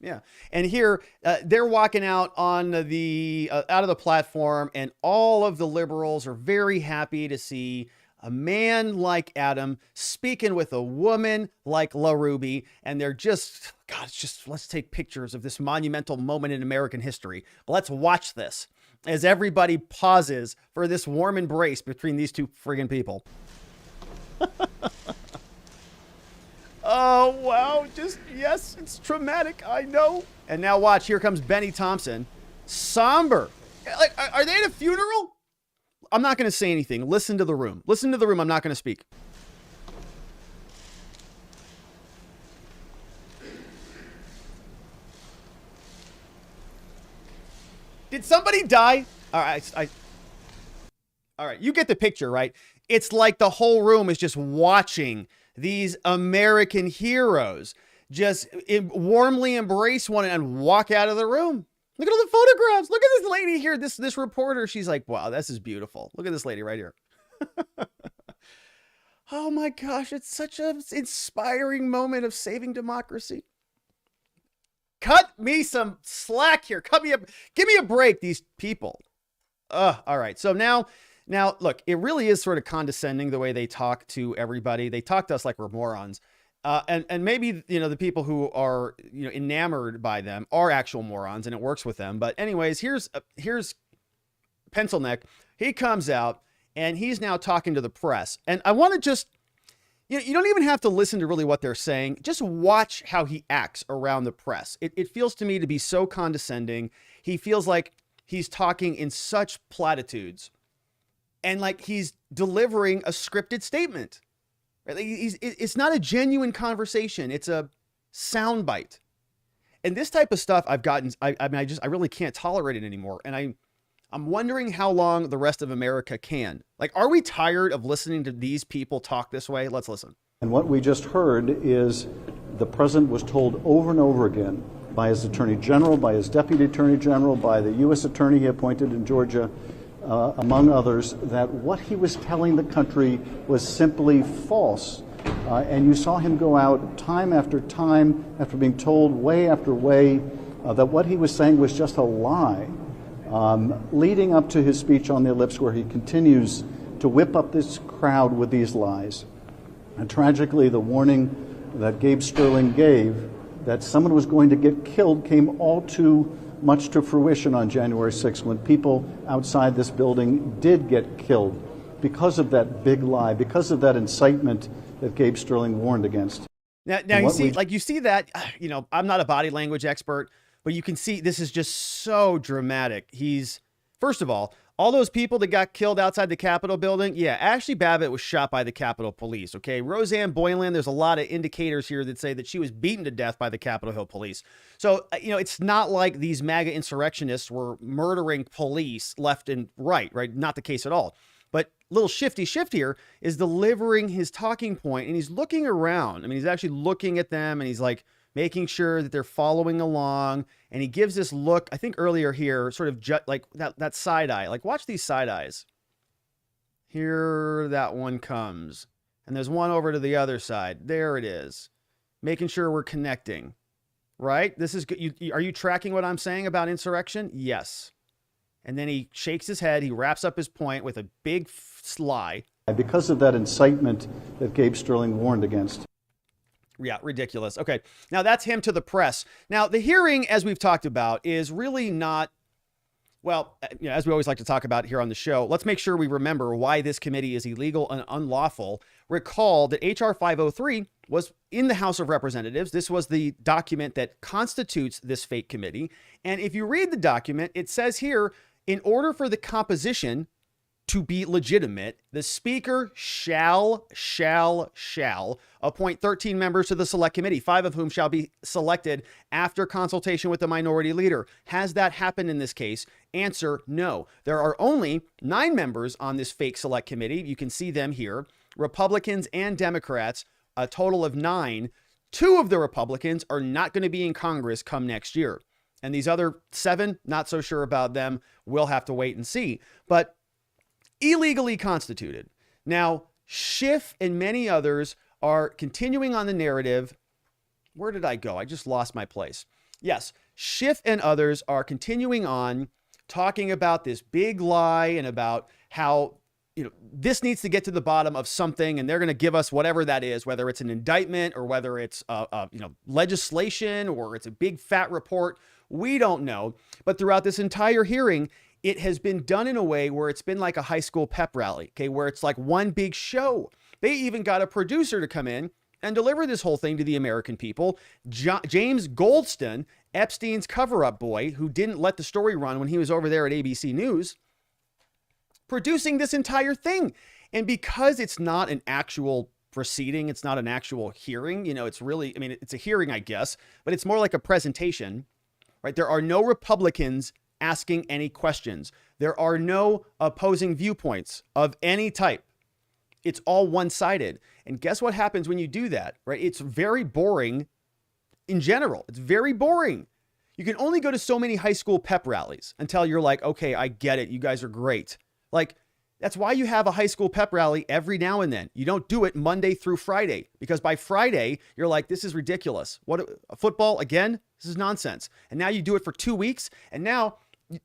Yeah. And here they're walking out on the out of the platform, and all of the liberals are very happy to see a man like Adam speaking with a woman like La Ruby. And they're just, God, it's just, let's take pictures of this monumental moment in American history. Let's watch this as everybody pauses for this warm embrace between these two friggin' people. Oh, wow. Just, yes, it's traumatic. I know. And now watch, here comes Bennie Thompson. Somber. Like, are they at a funeral? I'm not going to say anything. Listen to the room. Listen to the room. I'm not going to speak. Did somebody die? All right. All right, you get the picture, right? It's like the whole room is just watching these American heroes just warmly embrace one and walk out of the room. Look at all the photographs. Look at this lady here, this reporter. She's like, wow, this is beautiful. Look at this lady right here. Oh my gosh, it's such an inspiring moment of saving democracy. Cut me some slack here. Give me a break, these people. All right, so now, look, it really is sort of condescending the way they talk to everybody. They talk to us like we're morons. And maybe, the people who are, enamored by them are actual morons and it works with them. But anyways, here's Pencil Neck. He comes out and he's now talking to the press. And I want to just, you don't even have to listen to really what they're saying. Just watch how he acts around the press. It feels to me to be so condescending. He feels like he's talking in such platitudes and like he's delivering a scripted statement. It's not a genuine conversation. It's a soundbite. And this type of stuff I've gotten, I really can't tolerate it anymore. And I'm wondering how long the rest of America can. Like, are we tired of listening to these people talk this way? Let's listen. And what we just heard is the president was told over and over again by his attorney general, by his deputy attorney general, by the U.S. attorney he appointed in Georgia, among others, that what he was telling the country was simply false. And you saw him go out time after time after being told way after way that what he was saying was just a lie, leading up to his speech on the ellipse where he continues to whip up this crowd with these lies. And tragically, the warning that Gabe Sterling gave that someone was going to get killed came all too much to fruition on January 6th when people outside this building did get killed because of that big lie, because of that incitement that Gabe Sterling warned against. Now you see, you see that, I'm not a body language expert, but you can see this is just so dramatic. First of all those people that got killed outside the Capitol building, yeah, Ashley Babbitt was shot by the Capitol Police, okay? Roseanne Boylan, there's a lot of indicators here that say that she was beaten to death by the Capitol Hill Police. So, it's not like these MAGA insurrectionists were murdering police left and right? Not the case at all. But little Shifty Shift here is delivering his talking point, and he's looking around. He's actually looking at them, and he's like making sure that they're following along. And he gives this look, I think earlier here, sort of like that side eye. Like, watch these side eyes. Here that one comes. And there's one over to the other side. There it is. Making sure we're connecting. Right? This is good. Are you tracking what I'm saying about insurrection? Yes. And then he shakes his head. He wraps up his point with a big lie. Because of that incitement that Gabe Sterling warned against. Yeah, ridiculous. Okay, now that's him to the press. Now, the hearing, as we've talked about, is really not, well, as we always like to talk about here on the show, let's make sure we remember why this committee is illegal and unlawful. Recall that H.R. 503 was in the House of Representatives. This was the document that constitutes this fake committee. And if you read the document, it says here, in order for the composition to be legitimate, the Speaker shall appoint 13 members to the Select Committee, 5 of whom shall be selected after consultation with the Minority Leader. Has that happened in this case? Answer, no. There are only 9 members on this fake Select Committee. You can see them here. Republicans and Democrats, a total of 9. 2 of the Republicans are not going to be in Congress come next year. And these other 7, not so sure about them. We'll have to wait and see. But illegally constituted. Now, Schiff and many others are continuing on the narrative. Where did I go? I just lost my place. Yes, Schiff and others are continuing on talking about this big lie and about how, this needs to get to the bottom of something, and they're going to give us whatever that is, whether it's an indictment or whether it's legislation or it's a big fat report. We don't know. But throughout this entire hearing, it has been done in a way where it's been like a high school pep rally, okay, where it's like one big show. They even got a producer to come in and deliver this whole thing to the American people. James Goldston, Epstein's cover-up boy, who didn't let the story run when he was over there at ABC News, producing this entire thing. And because it's not an actual proceeding, it's not an actual hearing, it's really, it's a hearing, I guess, but it's more like a presentation, right? There are no Republicans asking any questions. There are no opposing viewpoints of any type. It's all one-sided. And guess what happens when you do that, right? It's very boring in general. It's very boring. You can only go to so many high school pep rallies until you're like, okay, I get it. You guys are great. Like, that's why you have a high school pep rally every now and then. You don't do it Monday through Friday, because by Friday, you're like, this is ridiculous. What, football again? This is nonsense. And now you do it for 2 weeks. And now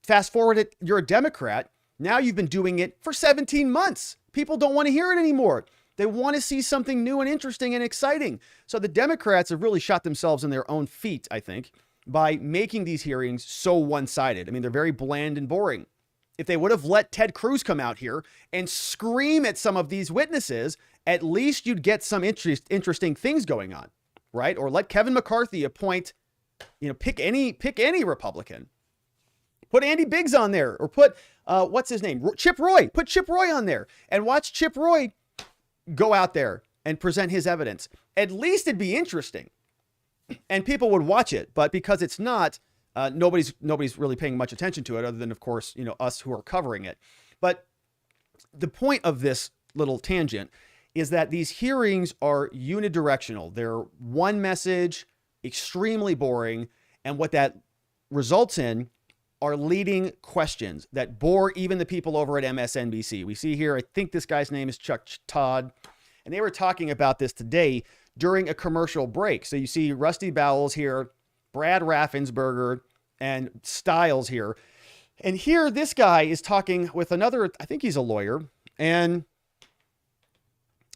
fast forward it, you're a Democrat. Now you've been doing it for 17 months. People don't want to hear it anymore. They want to see something new and interesting and exciting. So the Democrats have really shot themselves in their own feet, I think, by making these hearings so one-sided. I mean, they're very bland and boring. If they would have let Ted Cruz come out here and scream at some of these witnesses, at least you'd get some interesting things going on, right? Or let Kevin McCarthy appoint, pick any Republican. Put Andy Biggs on there, or put, what's his name? Chip Roy. Put Chip Roy on there and watch Chip Roy go out there and present his evidence. At least it'd be interesting and people would watch it. But because it's not, nobody's really paying much attention to it, other than, of course, us who are covering it. But the point of this little tangent is that these hearings are unidirectional. They're one message, extremely boring. And what that results in are leading questions that bore even the people over at MSNBC. We see here, I think this guy's name is Chuck Todd, and they were talking about this today during a commercial break. So you see Rusty Bowles here, Brad Raffensberger, and Stiles here. And here, this guy is talking with another, I think he's a lawyer, and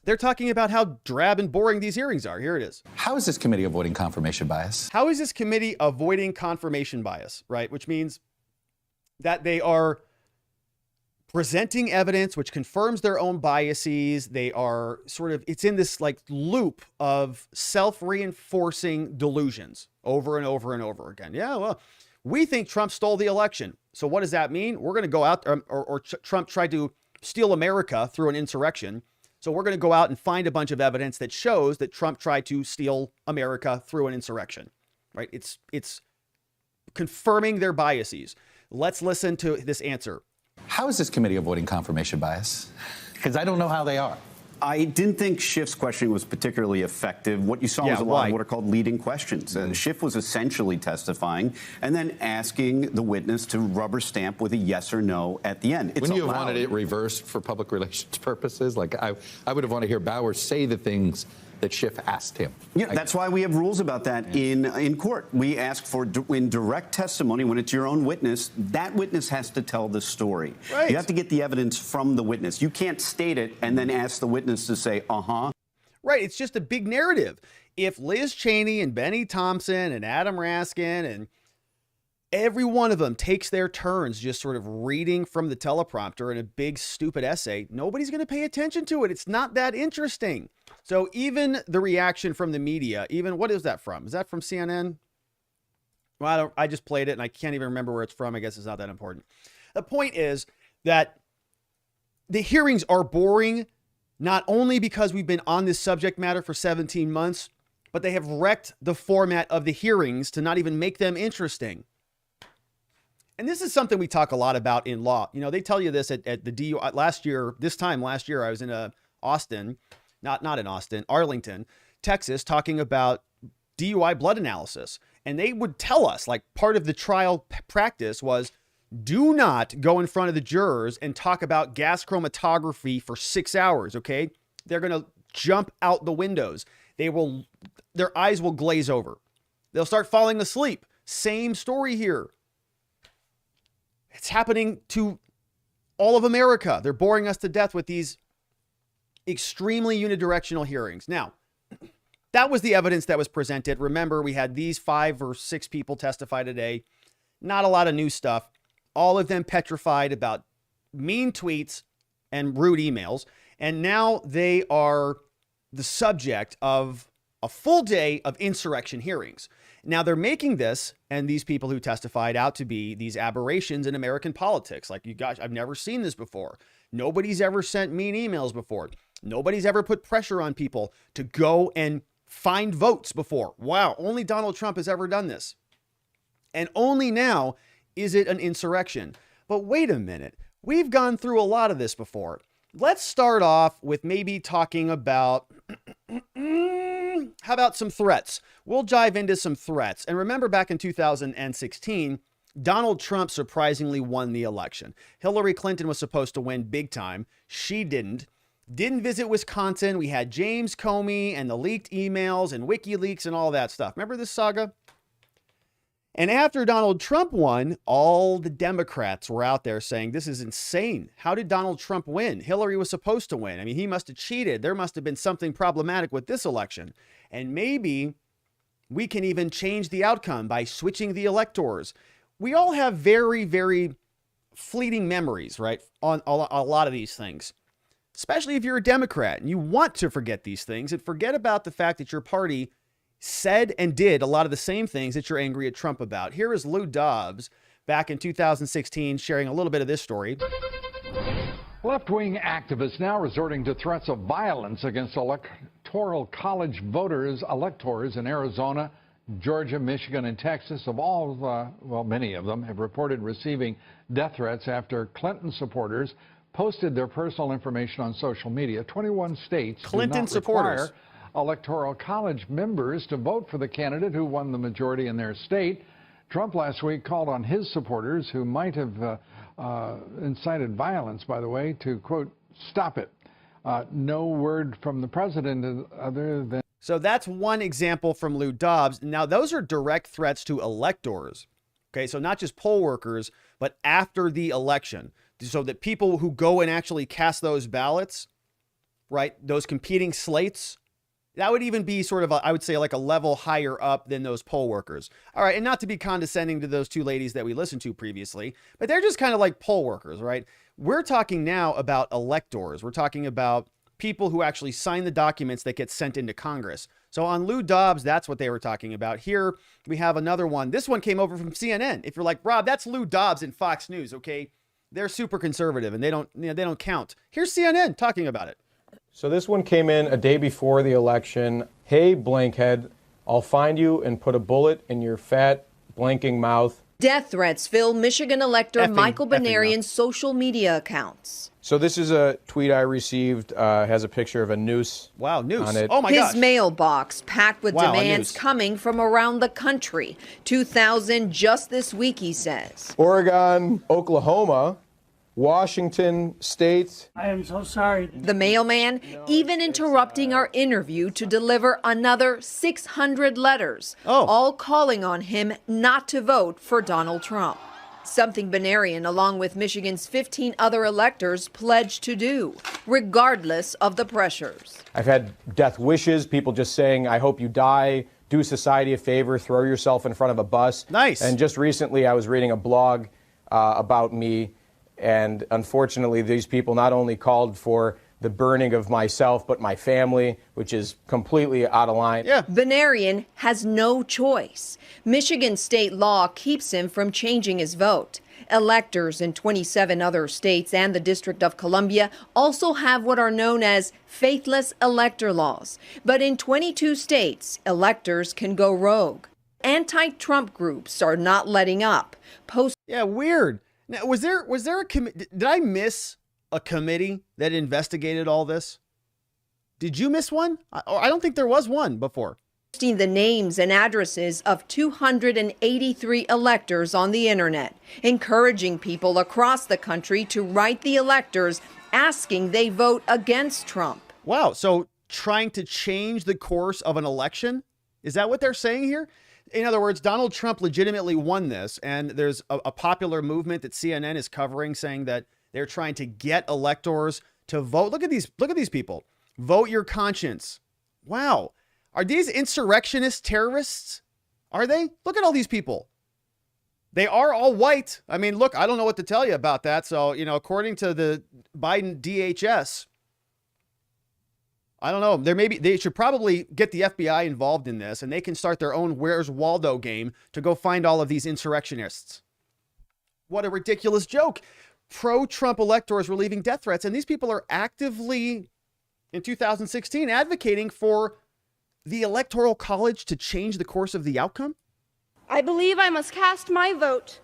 they're talking about how drab and boring these hearings are. Here it is. How is this committee avoiding confirmation bias? How is this committee avoiding confirmation bias, right? Which means that they are presenting evidence which confirms their own biases. They are it's in this like loop of self-reinforcing delusions over and over and over again. Yeah, well, we think Trump stole the election. So what does that mean? We're going to go out, or Trump tried to steal America through an insurrection. So we're going to go out and find a bunch of evidence that shows that Trump tried to steal America through an insurrection, right? It's confirming their biases. Let's listen to this answer. How is this committee avoiding confirmation bias? Because I don't know how they are. I didn't think Schiff's questioning was particularly effective. What you saw was a lot of what are called leading questions. Schiff was essentially testifying and then asking the witness to rubber stamp with a yes or no at the end. Wouldn't you have wanted it reversed for public relations purposes? Like, I would have wanted to hear Bauer say the things that Schiff asked him. Yeah, that's why we have rules about that in court. We ask for in direct testimony, when it's your own witness, that witness has to tell the story. Right. You have to get the evidence from the witness. You can't state it and then ask the witness to say, uh-huh. Right. It's just a big narrative. If Liz Cheney and Bennie Thompson and Adam Raskin and every one of them takes their turns just sort of reading from the teleprompter in a big, stupid essay, nobody's going to pay attention to it. It's not that interesting. So even the reaction from the media, what is that from? Is that from CNN? Well, I just played it and I can't even remember where it's from. I guess it's not that important. The point is that the hearings are boring, not only because we've been on this subject matter for 17 months, but they have wrecked the format of the hearings to not even make them interesting. And this is something we talk a lot about in law. They tell you this at the DUI last year. I was in Austin, not in Austin, Arlington, Texas, talking about DUI blood analysis. And they would tell us, like, part of the trial practice was, do not go in front of the jurors and talk about gas chromatography for 6 hours, okay? They're going to jump out the windows. Their eyes will glaze over. They'll start falling asleep. Same story here. It's happening to all of America. They're boring us to death with these extremely unidirectional hearings. Now, that was the evidence that was presented. Remember, we had these 5 or 6 people testify today. Not a lot of new stuff. All of them petrified about mean tweets and rude emails. And now they are the subject of a full day of insurrection hearings. Now they're making this and these people who testified out to be these aberrations in American politics. Like, you guys, I've never seen this before. Nobody's ever sent mean emails before. Nobody's ever put pressure on people to go and find votes before. Wow, only Donald Trump has ever done this. And only now Is it an insurrection? But wait a minute. We've gone through a lot of this before. Let's start off with maybe talking about, how about some threats? We'll dive into some threats. And remember back in 2016, Donald Trump surprisingly won the election. Hillary Clinton was supposed to win big time. She didn't. Didn't visit Wisconsin. We had James Comey and the leaked emails and WikiLeaks and all that stuff. Remember this saga? And after Donald Trump won, all the Democrats were out there saying, this is insane. How did Donald Trump win? Hillary was supposed to win. I mean, he must have cheated. There must have been something problematic with this election. And maybe we can even change the outcome by switching the electors. We all have very, very fleeting memories, right, on a lot of these things, especially if you're a Democrat and you want to forget these things and forget about the fact that your party said and did a lot of the same things that you're angry at Trump about. Here is Lou Dobbs back in 2016 sharing a little bit of this story. Left-wing activists now resorting to threats of violence against electoral college voters, electors in Arizona, Georgia, Michigan, and Texas. Of all, many of them have reported receiving death threats after Clinton supporters posted their personal information on social media. 21 states Clinton do not supporters require electoral college members to vote for the candidate who won the majority in their state. Trump last week called on his supporters, who might have incited violence, by the way, to, quote, stop it. No word from the president other than... So that's one example from Lou Dobbs. Now, those are direct threats to electors. Okay, so not just poll workers, but after the election. So that people who go and actually cast those ballots, right, those competing slates, that would even be sort of, I would say, like a level higher up than those poll workers. All right, and not to be condescending to those two ladies that we listened to previously, but they're just kind of like poll workers, right? We're talking now about electors. We're talking about people who actually sign the documents that get sent into Congress. So on Lou Dobbs, that's what they were talking about. Here we have another one. This one came over from CNN. If you're like, Rob, that's Lou Dobbs in Fox News, okay? They're super conservative and they don't count. Here's CNN talking about it. So this one came in a day before the election. Hey, blankhead, I'll find you and put a bullet in your fat, blanking mouth. Death threats fill Michigan elector Michael Benarian's social media accounts. So this is a tweet I received, has a picture of a noose. Wow, noose. On it. Oh my gosh. His mailbox packed with demands noose. coming from around the country. 2,000 just this week, he says. Oregon, Oklahoma, Washington State. I am so sorry. The mailman even interrupting our interview to deliver another 600 letters, all calling on him not to vote for Donald Trump. Something Benarian, along with Michigan's 15 other electors, pledged to do, regardless of the pressures. I've had death wishes, people just saying, I hope you die, do society a favor, throw yourself in front of a bus. Nice. And just recently I was reading a blog about me. And unfortunately, these people not only called for the burning of myself, but my family, which is completely out of line. Yeah. Benarian has no choice. Michigan state law keeps him from changing his vote. Electors in 27 other states and the District of Columbia also have what are known as faithless elector laws. But in 22 states, electors can go rogue. Anti-Trump groups are not letting up. Yeah, weird. Now, was there a committee? Did I miss a committee that investigated all this? Did you miss one? I don't think there was one before. Posting the names and addresses of 283 electors on the internet, encouraging people across the country to write the electors asking they vote against Trump. Wow, so trying to change the course of an election? Is that what they're saying here? In other words, Donald Trump legitimately won this, and there's a popular movement that CNN is covering saying that they're trying to get electors to vote. Look at these people. Vote your conscience. Wow. Are these insurrectionist terrorists? Are they? Look at all these people. They are all white. I mean, look, I don't know what to tell you about that. So, according to the Biden DHS, I don't know. They should probably get the FBI involved in this, and they can start their own Where's Waldo game to go find all of these insurrectionists. What a ridiculous joke. Pro-Trump electors were leaving death threats, and these people are actively, in 2016, advocating for the Electoral College to change the course of the outcome? I believe I must cast my vote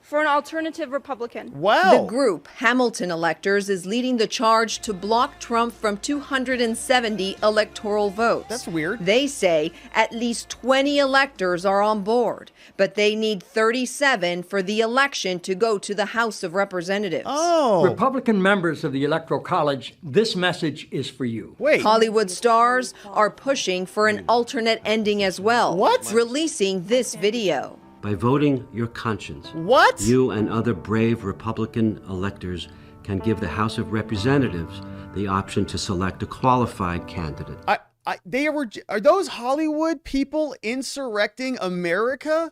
for an alternative Republican. Wow. The group, Hamilton Electors, is leading the charge to block Trump from 270 electoral votes. That's weird. They say at least 20 electors are on board, but they need 37 for the election to go to the House of Representatives. Oh. Republican members of the Electoral College, this message is for you. Wait. Hollywood stars are pushing for an alternate ending as well. What? Releasing this video. By voting your conscience, what? You and other brave Republican electors can give the House of Representatives the option to select a qualified candidate. Are those Hollywood people insurrecting America?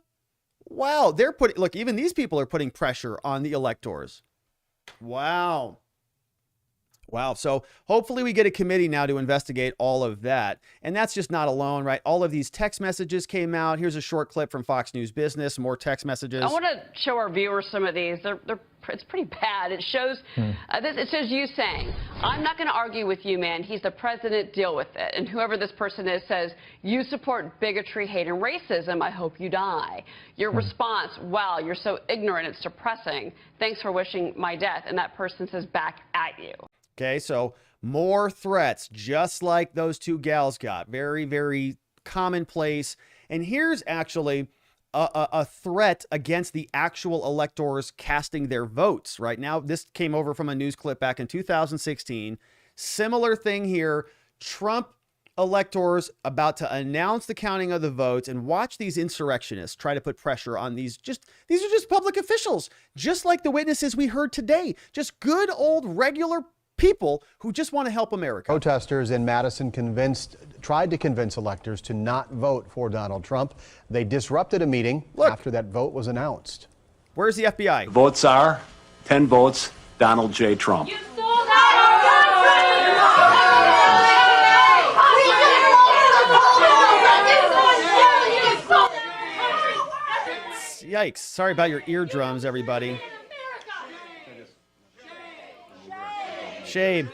Wow, they're putting, look, even these people are putting pressure on the electors. Wow. Wow. So hopefully we get a committee now to investigate all of that. And that's just not alone, right? All of these text messages came out. Here's a short clip from Fox News Business, more text messages. I want to show our viewers some of these. It's pretty bad. It shows it shows you saying, "I'm not going to argue with you, man. He's the president. Deal with it." And whoever this person is says, "You support bigotry, hate, and racism. I hope you die." Your response, "Wow, you're so ignorant. It's depressing. Thanks for wishing my death." And that person says back at you. Okay, so more threats, just like those two gals got. Very, very commonplace. And here's actually a threat against the actual electors casting their votes. Right now, this came over from a news clip back in 2016. Similar thing here. Trump electors about to announce the counting of the votes, and watch these insurrectionists try to put pressure on these are just public officials, just like the witnesses we heard today. Just good old regular people who just want to help America. Protesters in Madison tried to convince electors to not vote for Donald Trump. They disrupted a meeting after that vote was announced. Where's the FBI? The votes are 10 votes, Donald J. Trump. Yikes. Sorry about your eardrums, everybody. Shame.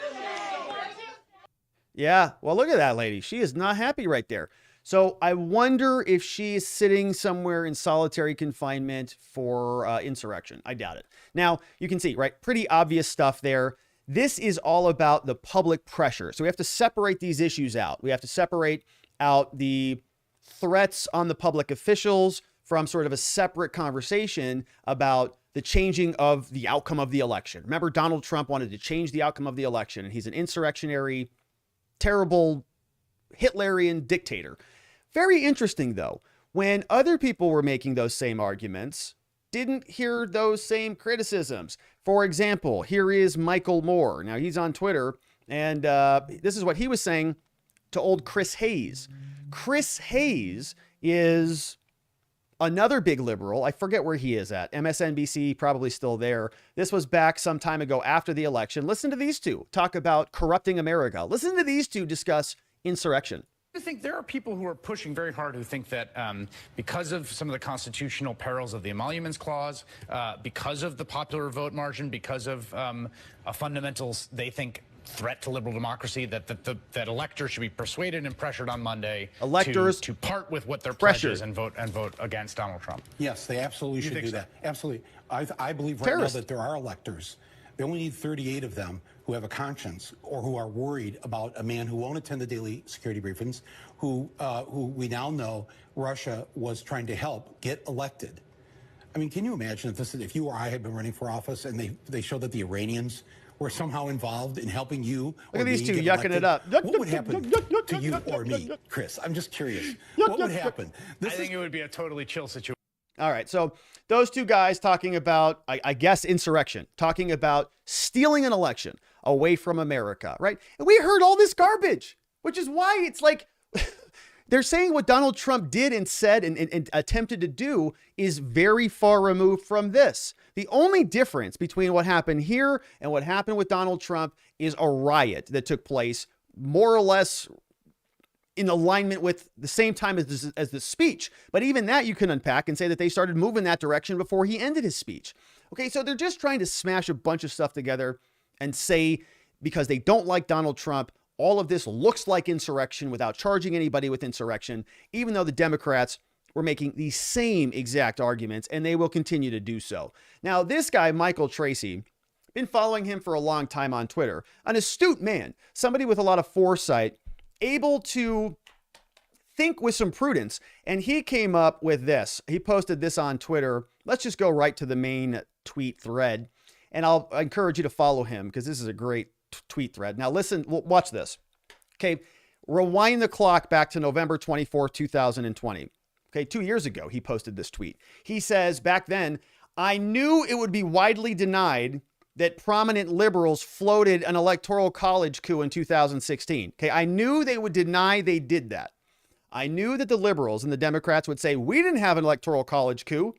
Yeah, well, look at that lady. She is not happy right there. So I wonder if she is sitting somewhere in solitary confinement for insurrection. I doubt it. Now, you can see, right? Pretty obvious stuff there. This is all about the public pressure. So we have to separate these issues out. We have to separate out the threats on the public officials from sort of a separate conversation about the changing of the outcome of the election. Remember, Donald Trump wanted to change the outcome of the election, and he's an insurrectionary, terrible, Hitlerian dictator. Very interesting, though, when other people were making those same arguments, didn't hear those same criticisms. For example, here is Michael Moore. Now, he's on Twitter, and this is what he was saying to old Chris Hayes. Chris Hayes is another big liberal. I forget where he is at. MSNBC, probably still there. This was back some time ago after the election. Listen to these two talk about corrupting America. Listen to these two discuss insurrection. I think there are people who are pushing very hard who think that because of some of the constitutional perils of the Emoluments Clause, because of the popular vote margin, because of fundamentals, they think threat to liberal democracy, that electors should be persuaded and pressured on Monday to part with what their pledge is and vote against Donald Trump. Yes, they absolutely should do that. Absolutely. I believe right now that there are electors. They only need 38 of them who have a conscience or who are worried about a man who won't attend the daily security briefings, who we now know Russia was trying to help get elected. I mean, can you imagine if you or I had been running for office and they showed that the Iranians were somehow involved in helping you? Look at these two yucking it up. What would happen to you or me, Chris? I'm just curious. What would happen? I think it would be a totally chill situation. All right, so those two guys talking about, I guess, insurrection, talking about stealing an election away from America, right? And we heard all this garbage, which is why it's like they're saying what Donald Trump did and said and attempted to do is very far removed from this. The only difference between what happened here and what happened with Donald Trump is a riot that took place more or less in alignment with the same time as the speech. But even that you can unpack and say that they started moving that direction before he ended his speech. Okay, so they're just trying to smash a bunch of stuff together and say, because they don't like Donald Trump, all of this looks like insurrection without charging anybody with insurrection, even though the Democrats were making the same exact arguments, and they will continue to do so. Now, this guy, Michael Tracy, been following him for a long time on Twitter. An astute man, somebody with a lot of foresight, able to think with some prudence. And he came up with this. He posted this on Twitter. Let's just go right to the main tweet thread. And I'll encourage you to follow him because this is a great tweet thread. Now listen, watch this. Okay, rewind the clock back to November 24, 2020. Okay, 2 years ago, he posted this tweet. He says, back then, I knew it would be widely denied that prominent liberals floated an electoral college coup in 2016. Okay, I knew they would deny they did that. I knew that the liberals and the Democrats would say, we didn't have an electoral college coup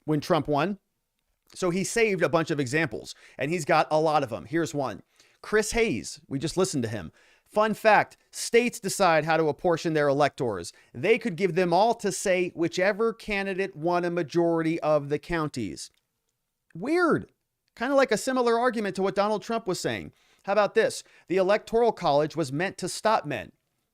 when Trump won. So he saved a bunch of examples, and he's got a lot of them. Here's one. Chris Hayes, we just listened to him. Fun fact, states decide how to apportion their electors. They could give them all to say whichever candidate won a majority of the counties. Weird. Kind of like a similar argument to what Donald Trump was saying. How about this? The Electoral College was meant to stop men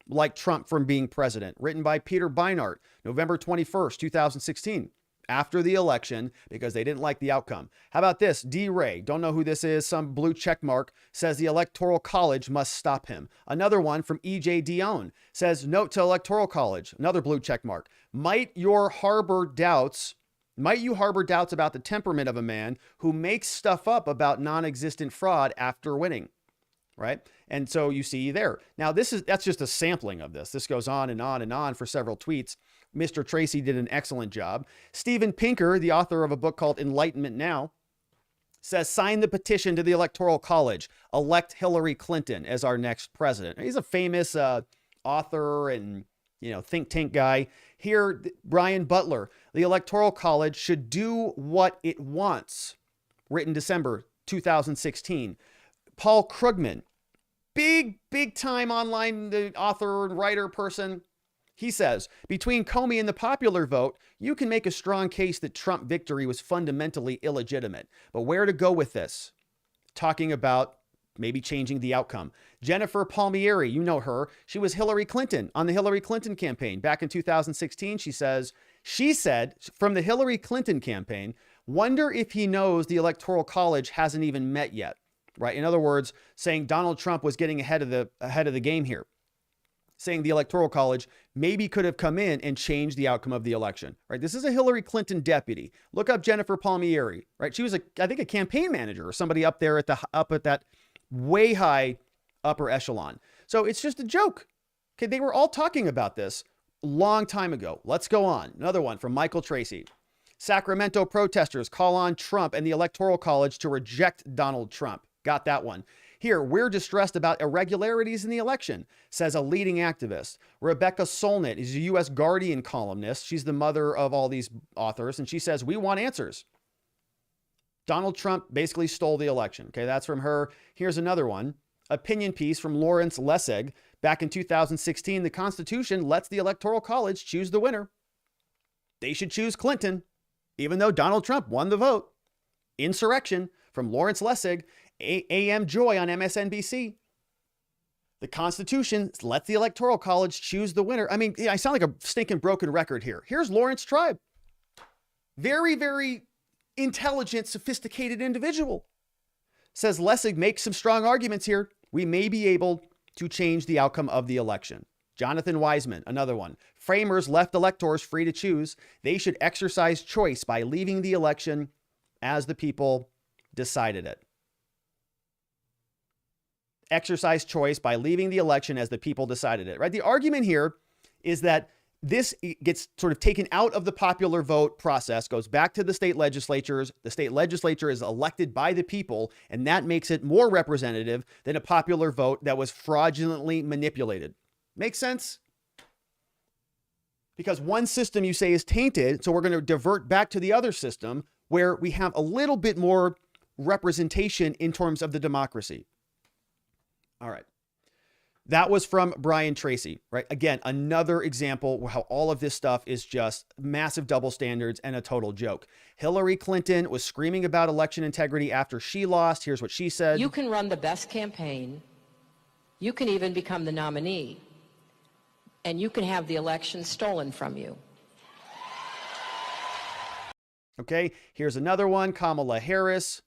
like Trump from being president. Written by Peter Beinart, November 21st, 2016. After the election, because they didn't like the outcome. How about this? D. Ray, don't know who this is, some blue check mark, says the Electoral College must stop him. Another one from E.J. Dion says, note to Electoral College, another blue check mark. Might you harbor doubts about the temperament of a man who makes stuff up about non-existent fraud after winning? Right? And so you see there. Now, that's just a sampling of this. This goes on and on and on for several tweets. Mr. Tracy did an excellent job. Steven Pinker, the author of a book called Enlightenment Now, says, sign the petition to the Electoral College. Elect Hillary Clinton as our next president. He's a famous author and think tank guy. Here, Brian Butler, the Electoral College should do what it wants. Written December 2016. Paul Krugman, big time online author and writer person. He says, between Comey and the popular vote, you can make a strong case that Trump victory was fundamentally illegitimate. But where to go with this? Talking about maybe changing the outcome. Jennifer Palmieri, you know her. She was Hillary Clinton on the Hillary Clinton campaign back in 2016. She said from the Hillary Clinton campaign, wonder if he knows the Electoral College hasn't even met yet. Right? In other words, saying Donald Trump was getting ahead of the game here. Saying the Electoral College maybe could have come in and changed the outcome of the election, right? This is a Hillary Clinton deputy. Look up Jennifer Palmieri, right? She was I think a campaign manager or somebody up there at that way high upper echelon. So it's just a joke. Okay, they were all talking about this a long time ago. Let's go on. Another one from Michael Tracy. Sacramento protesters call on Trump and the Electoral College to reject Donald Trump. Got that one. Here, we're distressed about irregularities in the election, says a leading activist. Rebecca Solnit is a U.S. Guardian columnist. She's the mother of all these authors, and she says, we want answers. Donald Trump basically stole the election. Okay, that's from her. Here's another one. Opinion piece from Lawrence Lessig. Back in 2016, the Constitution lets the Electoral College choose the winner. They should choose Clinton, even though Donald Trump won the vote. Insurection from Lawrence Lessig. AM Joy on MSNBC. The Constitution lets the Electoral College choose the winner. I mean, I sound like a stinking broken record here. Here's Lawrence Tribe. Very, very intelligent, sophisticated individual. Says Lessig makes some strong arguments here. We may be able to change the outcome of the election. Jonathan Wiseman, another one. Framers left electors free to choose. They should exercise choice by leaving the election as the people decided it. Exercise choice by leaving the election as the people decided it, right? The argument here is that this gets sort of taken out of the popular vote process, goes back to the state legislatures. The state legislature is elected by the people, and that makes it more representative than a popular vote that was fraudulently manipulated. Makes sense? Because one system you say is tainted, so we're going to divert back to the other system where we have a little bit more representation in terms of the democracy. All right. That was from Brian Tracy, right? Again, another example of how all of this stuff is just massive double standards and a total joke. Hillary Clinton was screaming about election integrity after she lost. Here's what she said. You can run the best campaign. You can even become the nominee. And you can have the election stolen from you. Okay, here's another one. Kamala Harris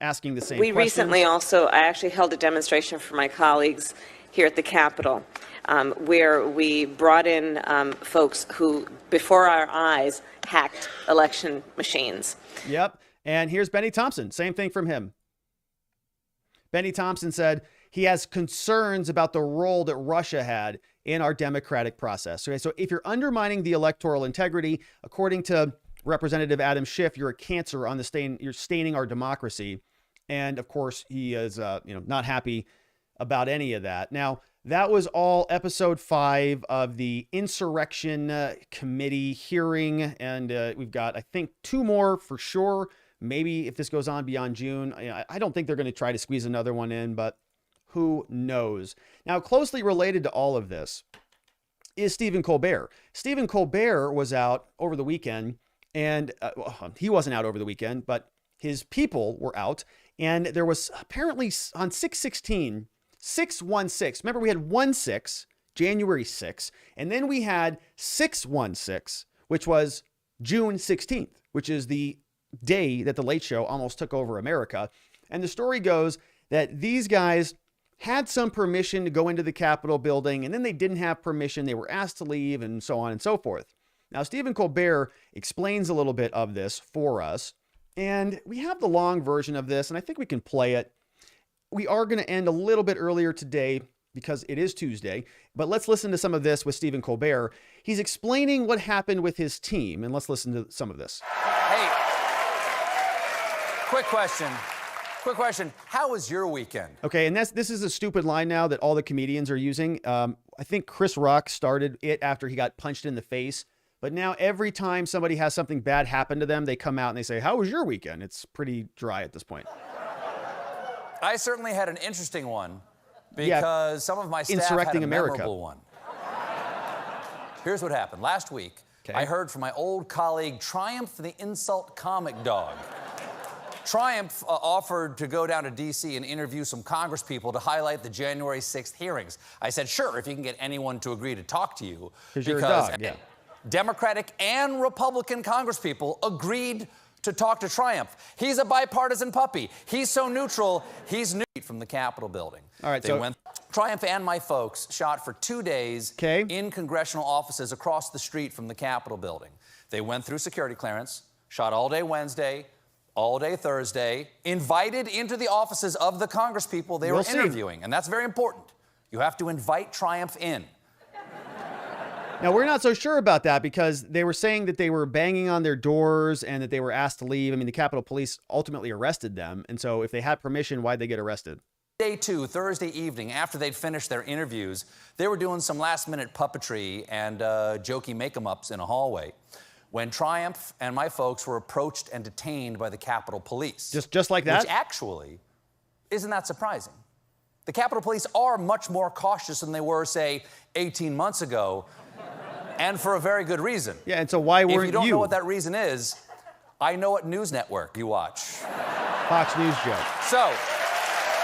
asking the same We questions. recently I actually held a demonstration for my colleagues here at the Capitol where we brought in folks who, before our eyes, hacked election machines. Yep. And here's Bennie Thompson. Same thing from him. Bennie Thompson said he has concerns about the role that Russia had in our democratic process. Okay, so if you're undermining the electoral integrity, according to Representative Adam Schiff, you're a cancer on the stain. You're staining our democracy. And of course, he is not happy about any of that. Now, that was all episode 5 of the Insurrection Committee hearing. And we've got, I think, 2 more for sure. Maybe if this goes on beyond June, I don't think they're going to try to squeeze another one in, but who knows? Now, closely related to all of this is Stephen Colbert. Stephen Colbert was out over the weekend, and he wasn't out over the weekend, but his people were out. And there was apparently on 6/16, 6/16. Remember, we had 1/6, January 6th, and then we had 6/16, which was June 16th, which is the day that the Late Show almost took over America. And the story goes that these guys had some permission to go into the Capitol building, and then they didn't have permission. They were asked to leave, and so on and so forth. Now, Stephen Colbert explains a little bit of this for us, and we have the long version of this, and I think we can play it. We are going to end a little bit earlier today because it is Tuesday, but let's listen to some of this with Stephen Colbert. He's explaining what happened with his team, and let's listen to some of this. Hey, quick question. How was your weekend? Okay, and this is a stupid line now that all the comedians are using. I think Chris Rock started it after he got punched in the face. But now every time somebody has something bad happen to them, they come out and they say, how was your weekend? It's pretty dry at this point. I certainly had an interesting one because some of my staff had a memorable one. Here's what happened. Last week, I heard from my old colleague, Triumph the Insult Comic Dog. Triumph offered to go down to D.C. and interview some Congress people to highlight the January 6th hearings. I said, sure, if you can get anyone to agree to talk to you. Because you're a dog, yeah. Democratic and Republican congresspeople agreed to talk to Triumph. He's a bipartisan puppy. He's so neutral, he's new from the Capitol building. All right, Triumph and my folks shot for 2 days in congressional offices across the street from the Capitol building. They went through security clearance, shot all day Wednesday, all day Thursday, invited into the offices of the congresspeople they were interviewing. And that's very important. You have to invite Triumph in. Now, we're not so sure about that because they were saying that they were banging on their doors and that they were asked to leave. I mean, the Capitol Police ultimately arrested them. And so if they had permission, why'd they get arrested? Day 2, Thursday evening, after they'd finished their interviews, they were doing some last-minute puppetry and jokey make-em-ups in a hallway when Triumph and my folks were approached and detained by the Capitol Police. Just like that? Which actually isn't that surprising. The Capitol Police are much more cautious than they were, say, 18 months ago, and for a very good reason. Yeah, and so why weren't you? If you don't know what that reason is, I know what news network you watch. Fox News joke. So,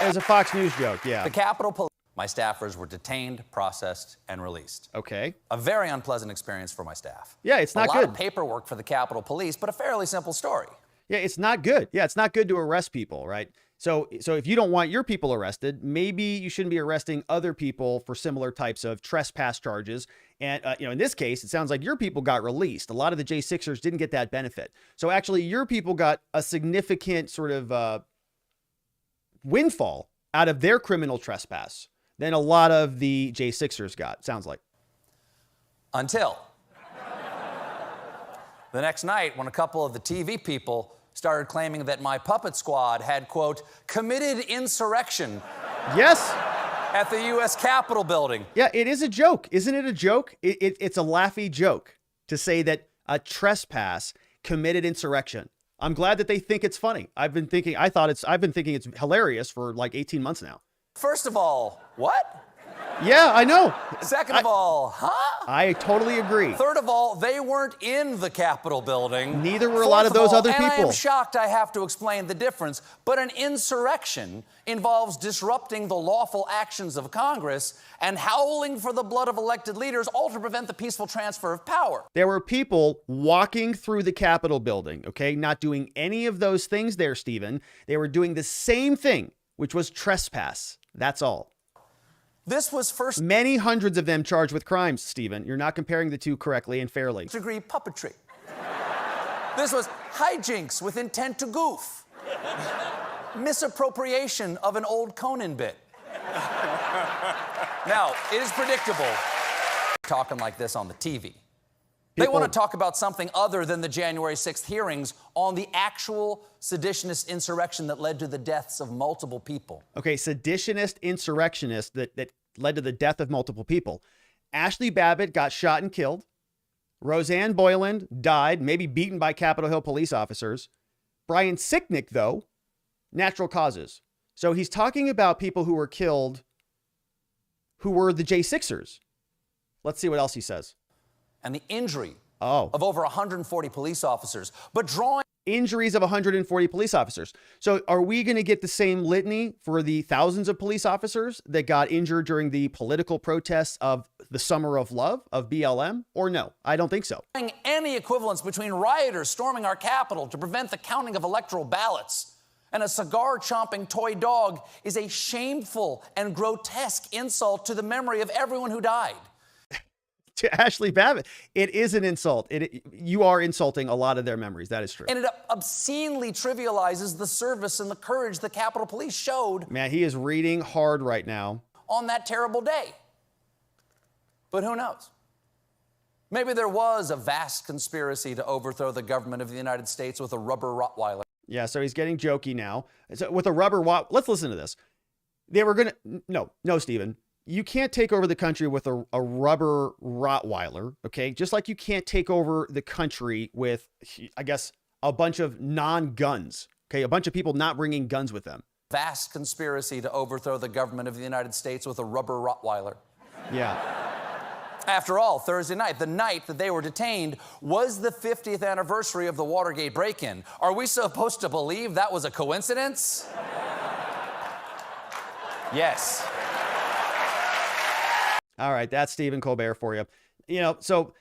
it was a Fox News joke, yeah. The Capitol Police, my staffers were detained, processed, and released. Okay. A very unpleasant experience for my staff. Yeah, it's not good. A lot of paperwork for the Capitol Police, but a fairly simple story. Yeah, it's not good. Yeah, it's not good to arrest people, right? So if you don't want your people arrested, maybe you shouldn't be arresting other people for similar types of trespass charges. And, in this case, it sounds like your people got released. A lot of the J6ers didn't get that benefit. So actually, your people got a significant sort of windfall out of their criminal trespass than a lot of the J6ers got, sounds like. Until the next night when a couple of the TV people started claiming that my puppet squad had, quote, committed insurrection. Yes. At the U.S. Capitol building. Yeah, it is a joke. Isn't it a joke? It's a laughy joke to say that a trespass committed insurrection. I'm glad that they think it's funny. I've been thinking it's hilarious for like 18 months now. First of all, what? Yeah, I know. Second of all, huh? I totally agree. Third of all, they weren't in the Capitol building. Neither were a lot of those other people. And I am shocked I have to explain the difference, but an insurrection involves disrupting the lawful actions of Congress and howling for the blood of elected leaders, all to prevent the peaceful transfer of power. There were people walking through the Capitol building, okay, not doing any of those things there, Stephen. They were doing the same thing, which was trespass. That's all. This was first many hundreds of them charged with crimes, Stephen. You're not comparing the two correctly and fairly. Degree puppetry. This was hijinks with intent to goof. Misappropriation of an old Conan bit. Now, it is predictable talking like this on the TV. They want to talk about something other than the January 6th hearings on the actual seditionist insurrection that led to the deaths of multiple people. Okay, seditionist insurrectionist that led to the death of multiple people. Ashley Babbitt got shot and killed. Roseanne Boyland died, maybe beaten by Capitol Hill police officers. Brian Sicknick, though, natural causes. So he's talking about people who were killed who were the J6ers. Let's see what else he says. And the injury of over 140 police officers, but drawing injuries of 140 police officers. So are we going to get the same litany for the thousands of police officers that got injured during the political protests of the Summer of Love of BLM, or no? I don't think so. Any equivalence between rioters storming our Capitol to prevent the counting of electoral ballots and a cigar-chomping toy dog is a shameful and grotesque insult to the memory of everyone who died. To Ashley Babbitt, it is an insult. You are insulting a lot of their memories. That is true. And it obscenely trivializes the service and the courage the Capitol Police showed. Man, he is reading hard right now. On that terrible day. But who knows? Maybe there was a vast conspiracy to overthrow the government of the United States with a rubber Rottweiler. Yeah, so he's getting jokey now. So with a rubber let's listen to this. They were going to... No, Stephen. You can't take over the country with a rubber Rottweiler, okay? Just like you can't take over the country with, I guess, a bunch of non-guns, okay? A bunch of people not bringing guns with them. Vast conspiracy to overthrow the government of the United States with a rubber Rottweiler. Yeah. After all, Thursday night, the night that they were detained, was the 50th anniversary of the Watergate break-in. Are we supposed to believe that was a coincidence? Yes. All right, that's Stephen Colbert for you. You know, so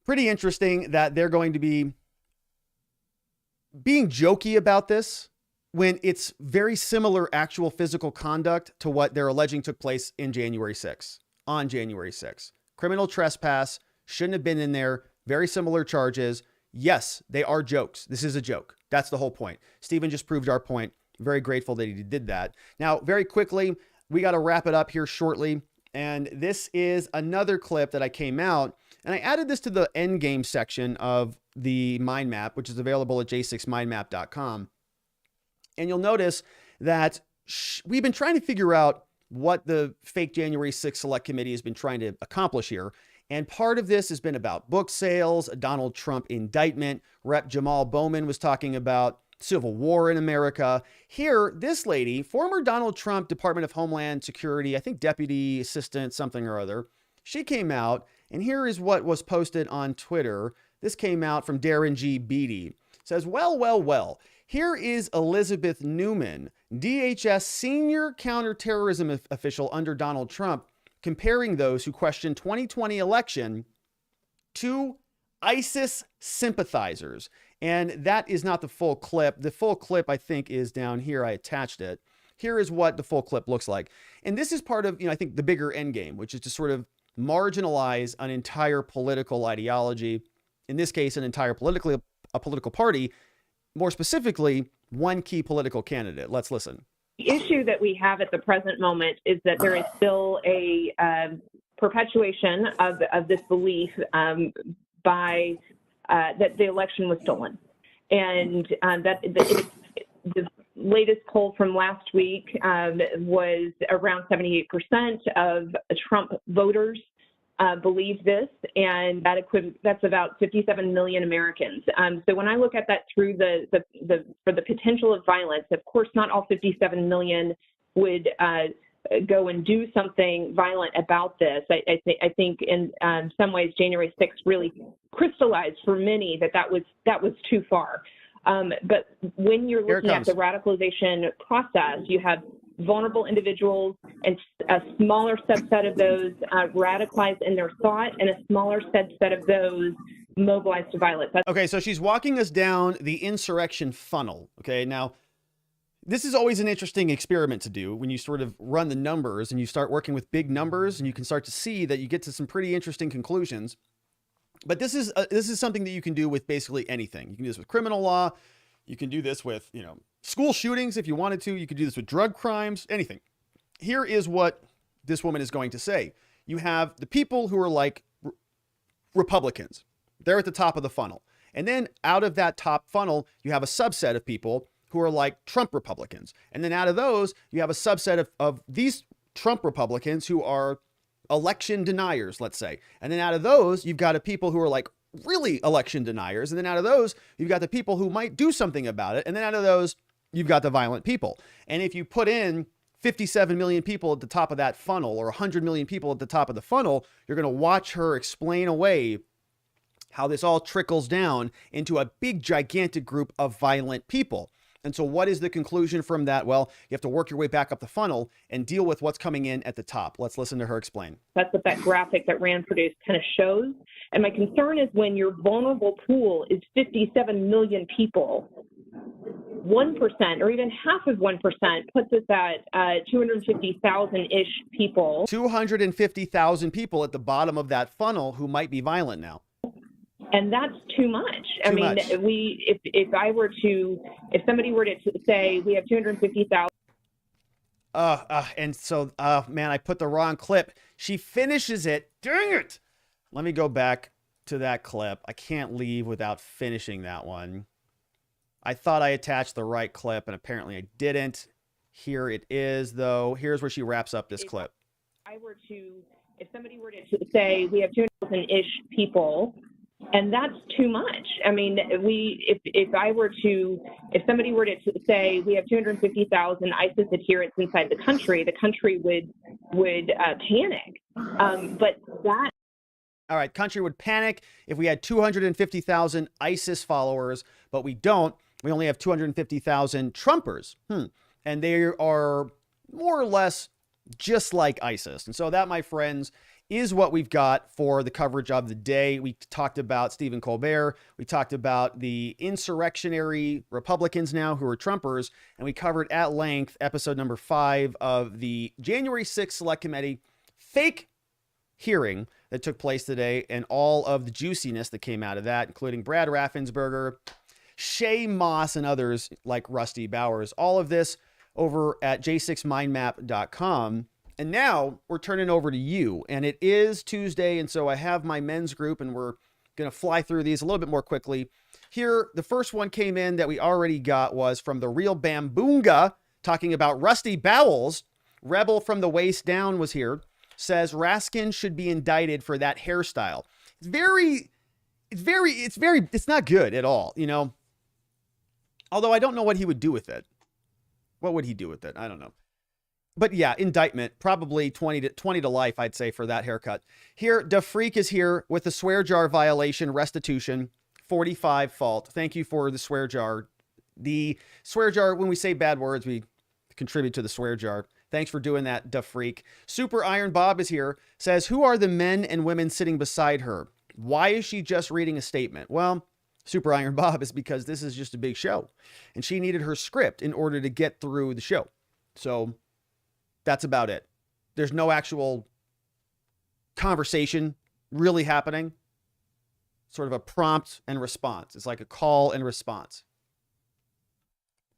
pretty interesting that they're going to be being jokey about this when it's very similar actual physical conduct to what they're alleging took place in January 6th, on January 6th. Criminal trespass, shouldn't have been in there, very similar charges. Yes, they are jokes. This is a joke. That's the whole point. Stephen just proved our point. Very grateful that he did that. Now, very quickly, we got to wrap it up here shortly. And this is another clip that I came out, and I added this to the endgame section of the mind map, which is available at j6mindmap.com. And you'll notice that we've been trying to figure out what the fake January 6th Select Committee has been trying to accomplish here. And part of this has been about book sales, a Donald Trump indictment. Rep. Jamal Bowman was talking about civil war in America. Here, this lady, former Donald Trump Department of Homeland Security, I think deputy assistant something or other, she came out, and here is what was posted on Twitter. This came out from Darren G. Beatty. It says, well, here is Elizabeth Newman, DHS senior counterterrorism official under Donald Trump, comparing those who questioned 2020 election to ISIS sympathizers. And that is not the full clip. The full clip, I think, is down here. I attached it. Here is what the full clip looks like. And this is part of, I think the bigger end game, which is to sort of marginalize an entire political ideology. In this case, an entire political party, more specifically, one key political candidate. Let's listen. The issue that we have at the present moment is that there is still a perpetuation of this belief by that the election was stolen, and that the latest poll from last week was around 78% of Trump voters believe this, and that's about 57 million Americans. So when I look at that through for the potential of violence, of course, not all 57 million would go and do something violent about this. I think in some ways January 6th really crystallized for many that was too far. But when you're looking at the radicalization process, you have vulnerable individuals and a smaller subset of those radicalized in their thought and a smaller subset of those mobilized to violence. Okay, so she's walking us down the insurrection funnel. Okay, now this is always an interesting experiment to do when you sort of run the numbers and you start working with big numbers, and you can start to see that you get to some pretty interesting conclusions. But this is something that you can do with basically anything. You can do this with criminal law. You can do this with, school shootings if you wanted to. You could do this with drug crimes, anything. Here is what this woman is going to say. You have the people who are like Republicans. They're at the top of the funnel. And then out of that top funnel, you have a subset of people who are like Trump Republicans. And then out of those, you have a subset of these Trump Republicans who are election deniers, let's say. And then out of those, you've got people who are like really election deniers. And then out of those, you've got the people who might do something about it. And then out of those, you've got the violent people. And if you put in 57 million people at the top of that funnel, or 100 million people at the top of the funnel, you're going to watch her explain away how this all trickles down into a big, gigantic group of violent people. And so what is the conclusion from that? Well, you have to work your way back up the funnel and deal with what's coming in at the top. Let's listen to her explain. That's what that graphic that Rand produced kind of shows. And my concern is when your vulnerable pool is 57 million people, 1% or even half of 1% puts us at 250,000-ish people. 250,000 people at the bottom of that funnel who might be violent now. And that's too much. If somebody were to say we have 250,000. And so, man, I put the wrong clip. She finishes it. Dang it. Let me go back to that clip. I can't leave without finishing that one. I thought I attached the right clip, and apparently I didn't. Here it is, though. Here's where she wraps up this clip. If somebody were to say we have 200,000-ish people, and that's too much. I mean, if somebody were to say we have 250,000 ISIS adherents inside the country would panic. But that. All right, country would panic if we had 250,000 ISIS followers, but we don't. We only have 250,000 Trumpers. And they are more or less just like ISIS. And so that, my friends, is what we've got for the coverage of the day. We talked about Stephen Colbert. We talked about the insurrectionary Republicans now who are Trumpers. And we covered at length episode number 5 of the January 6th Select Committee fake hearing that took place today, and all of the juiciness that came out of that, including Brad Raffensberger, Shay Moss, and others like Rusty Bowers. All of this over at j6mindmap.com. And now we're turning over to you, and it is Tuesday, and so I have my men's group, and we're going to fly through these a little bit more quickly. Here, the first one came in that we already got was from the Real Bamboonga, talking about Rusty Bowles. Rebel from the waist down was here, says Raskin should be indicted for that hairstyle. It's not good at all, although I don't know what he would do with it. What would he do with it? I don't know. But yeah, indictment, probably 20 to life, I'd say, for that haircut. Here, Da Freak is here with the swear jar violation restitution, 45 fault. Thank you for the swear jar. The swear jar, when we say bad words, we contribute to the swear jar. Thanks for doing that, Da Freak. Super Iron Bob is here, says, who are the men and women sitting beside her? Why is she just reading a statement? Well, Super Iron Bob is because this is just a big show, and she needed her script in order to get through the show. So that's about it. There's no actual conversation really happening. Sort of a prompt and response. It's like a call and response.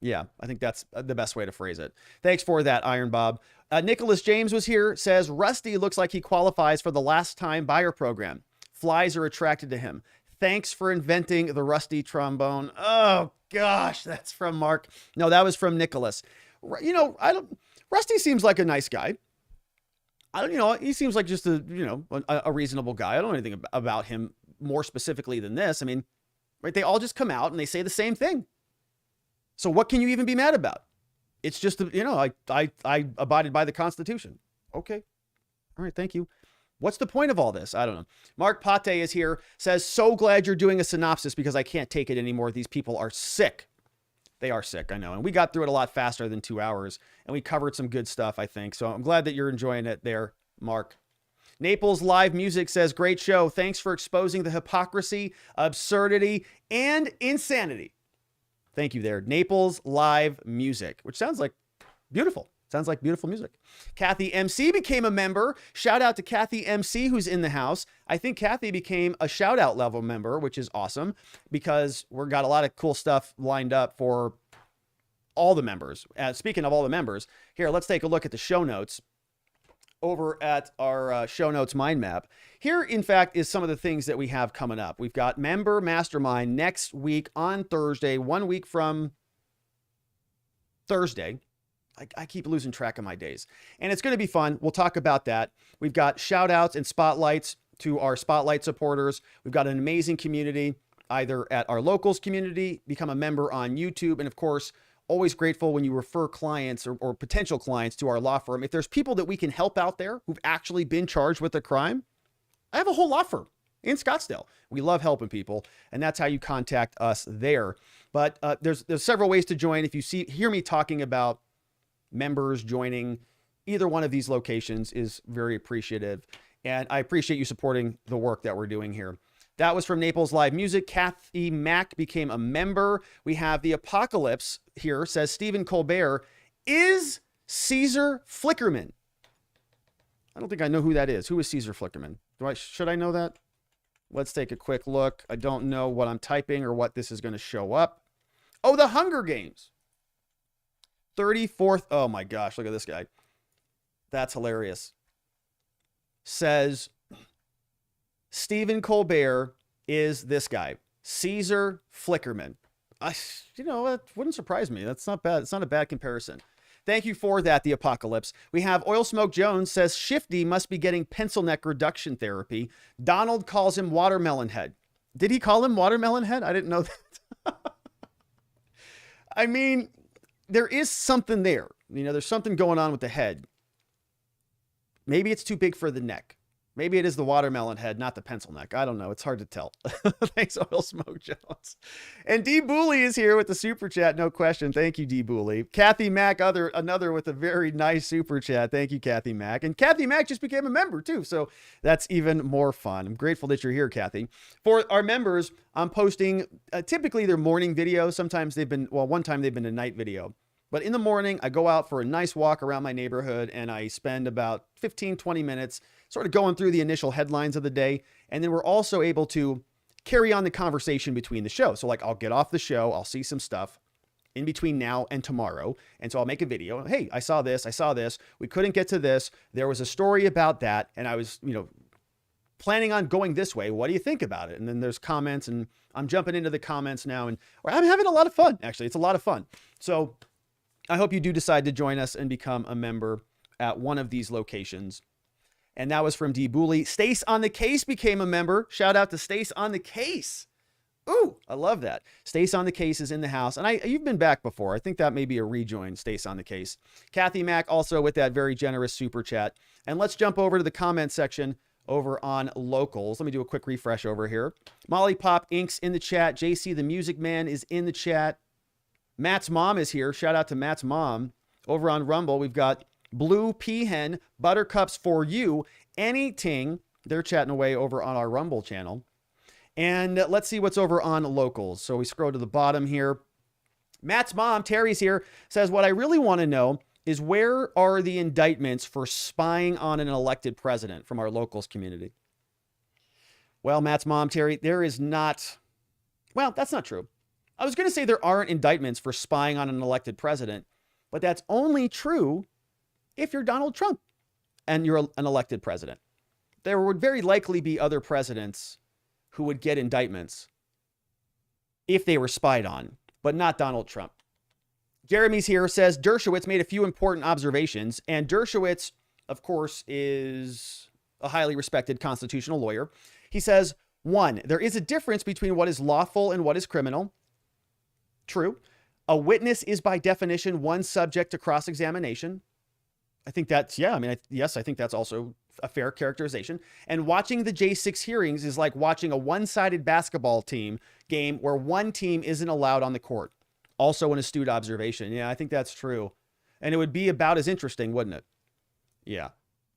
Yeah, I think that's the best way to phrase it. Thanks for that, Iron Bob. Nicholas James was here, says, Rusty looks like he qualifies for the last time buyer program. Flies are attracted to him. Thanks for inventing the Rusty trombone. Oh, gosh, that's from Mark. No, that was from Nicholas. Rusty seems like a nice guy. He seems like just a reasonable guy. I don't know anything about him more specifically than this. I mean, right? They all just come out and they say the same thing. So what can you even be mad about? It's just, you know, I abided by the Constitution. Okay. All right. Thank you. What's the point of all this? I don't know. Mark Pate is here, says, so glad you're doing a synopsis because I can't take it anymore. These people are sick. They are sick, I know. And we got through it a lot faster than 2 hours, and we covered some good stuff, I think. So I'm glad that you're enjoying it there, Mark. Naples Live Music says, great show. Thanks for exposing the hypocrisy, absurdity, and insanity. Thank you there. Naples Live Music, which sounds like beautiful. Sounds like beautiful music. Kathy MC became a member. Shout out to Kathy MC, who's in the house. I think Kathy became a shout out level member, which is awesome because we've got a lot of cool stuff lined up for all the members. Speaking of all the members, here, let's take a look at the show notes over at our show notes mind map. Here, in fact, is some of the things that we have coming up. We've got Member Mastermind next week on Thursday, 1 week from Thursday. I keep losing track of my days. And it's going to be fun. We'll talk about that. We've got shout outs and spotlights to our Spotlight supporters. We've got an amazing community, either at our locals community, become a member on YouTube, and of course, always grateful when you refer clients or potential clients to our law firm. If there's people that we can help out there who've actually been charged with a crime, I have a whole law firm in Scottsdale. We love helping people, and that's how you contact us there. But there's several ways to join. If you hear me talking about members joining either one of these locations is very appreciative. And I appreciate you supporting the work that we're doing here. That was from Naples Live Music. Kathy Mack became a member. We have the Apocalypse here, says Stephen Colbert is Caesar Flickerman. I don't think I know who that is. Who is Caesar Flickerman? Should I know that? Let's take a quick look. I don't know what I'm typing or what this is going to show up. Oh, the Hunger Games. 34th. Oh my gosh, look at this guy. That's hilarious. Says Stephen Colbert is this guy, Caesar Flickerman. You know, it wouldn't surprise me. That's not bad. It's not a bad comparison. Thank you for that, the Apocalypse. We have Oil Smoke Jones says Shifty must be getting pencil neck reduction therapy. Donald calls him Watermelon Head. Did he call him Watermelon Head? I didn't know that. I mean, there is something there. You know, there's something going on with the head. Maybe it's too big for the neck. Maybe it is the watermelon head, not the pencil neck. I don't know. It's hard to tell. Thanks, Oil Smoke Jones. And D. Booley is here with the super chat. No question. Thank you, D. Booley. Kathy Mack, another with a very nice super chat. Thank you, Kathy Mack. And Kathy Mack just became a member too. So that's even more fun. I'm grateful that you're here, Kathy. For our members, I'm posting typically their morning videos. Sometimes one time they've been a night video. But in the morning, I go out for a nice walk around my neighborhood and I spend about 15, 20 minutes sort of going through the initial headlines of the day. And then we're also able to carry on the conversation between the show. So like I'll get off the show, I'll see some stuff in between now and tomorrow. And so I'll make a video. Hey, I saw this. We couldn't get to this. There was a story about that. And I was, planning on going this way. What do you think about it? And then there's comments and I'm jumping into the comments now and I'm having a lot of fun. Actually, it's a lot of fun. So I hope you do decide to join us and become a member at one of these locations. And that was from D. Booley. Stace on the Case became a member. Shout out to Stace on the Case. Ooh, I love that. Stace on the Case is in the house. And you've been back before. I think that may be a rejoin, Stace on the Case. Kathy Mack also with that very generous super chat. And let's jump over to the comment section over on locals. Let me do a quick refresh over here. Molly Pop Inc.'s in the chat. JC the Music Man is in the chat. Matt's mom is here. Shout out to Matt's mom. Over on Rumble, we've got Blue Peahen, Buttercups for You, Anything. They're chatting away over on our Rumble channel. And let's see what's over on locals. So we scroll to the bottom here. Matt's mom, Terry's here, says, what I really want to know is where are the indictments for spying on an elected president from our locals community? Well, Matt's mom, Terry, there is not. Well, that's not true. I was going to say there aren't indictments for spying on an elected president, but that's only true if you're Donald Trump and you're an elected president. There would very likely be other presidents who would get indictments if they were spied on, but not Donald Trump. Jeremy's here, says Dershowitz made a few important observations, and Dershowitz, of course, is a highly respected constitutional lawyer. He says, 1, there is a difference between what is lawful and what is criminal. True. A witness is by definition one subject to cross-examination. I think that's, yeah, I mean, yes, I think that's also a fair characterization. And watching the J6 hearings is like watching a one-sided basketball team game where one team isn't allowed on the court. Also an astute observation. Yeah, I think that's true. And it would be about as interesting, wouldn't it? Yeah.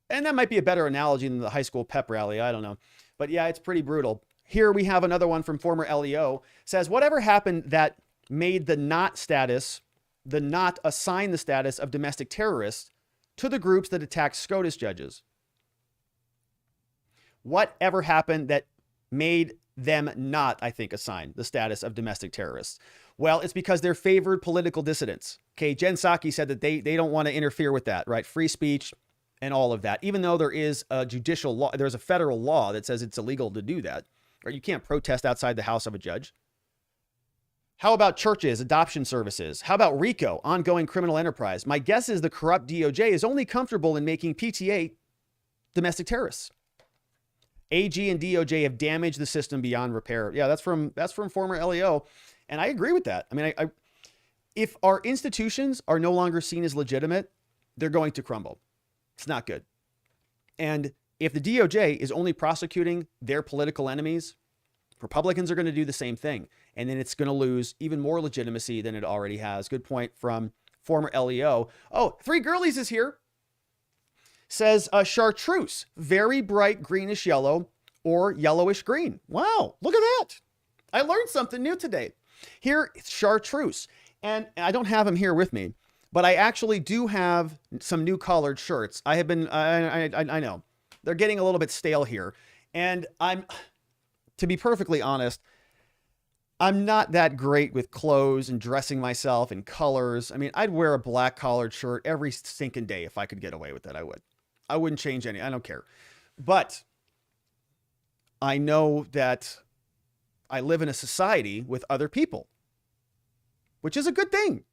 And that might be a better analogy than the high school pep rally. I don't know. But yeah, it's pretty brutal. Here we have another one from former LEO. Says, whatever happened that made the not assign the status of domestic terrorists to the groups that attacked SCOTUS judges? Whatever happened that made them not, I think, assign the status of domestic terrorists? Well, it's because they're favored political dissidents. Okay, Jen Psaki said that they don't want to interfere with that, right? Free speech and all of that, even though there is a judicial law, there's a federal law that says it's illegal to do that, right? You can't protest outside the house of a judge. How about churches, adoption services? How about RICO, ongoing criminal enterprise? My guess is the corrupt DOJ is only comfortable in making PTA domestic terrorists. AG and DOJ have damaged the system beyond repair. Yeah, that's from former LEO. And I agree with that. I mean, if our institutions are no longer seen as legitimate, they're going to crumble. It's not good. And if the DOJ is only prosecuting their political enemies, Republicans are going to do the same thing. And then it's going to lose even more legitimacy than it already has. Good point from former LEO. Oh, Three Girlies is here. Says chartreuse, very bright greenish yellow or yellowish green. Wow, look at that. I learned something new today. Here, it's chartreuse. And I don't have them here with me, but I actually do have some new colored shirts. I have been, I know, they're getting a little bit stale here. And to be perfectly honest, I'm not that great with clothes and dressing myself in colors. I mean, I'd wear a black collared shirt every stinking day if I could get away with it. I would. I wouldn't change any. I don't care. But I know that I live in a society with other people, which is a good thing.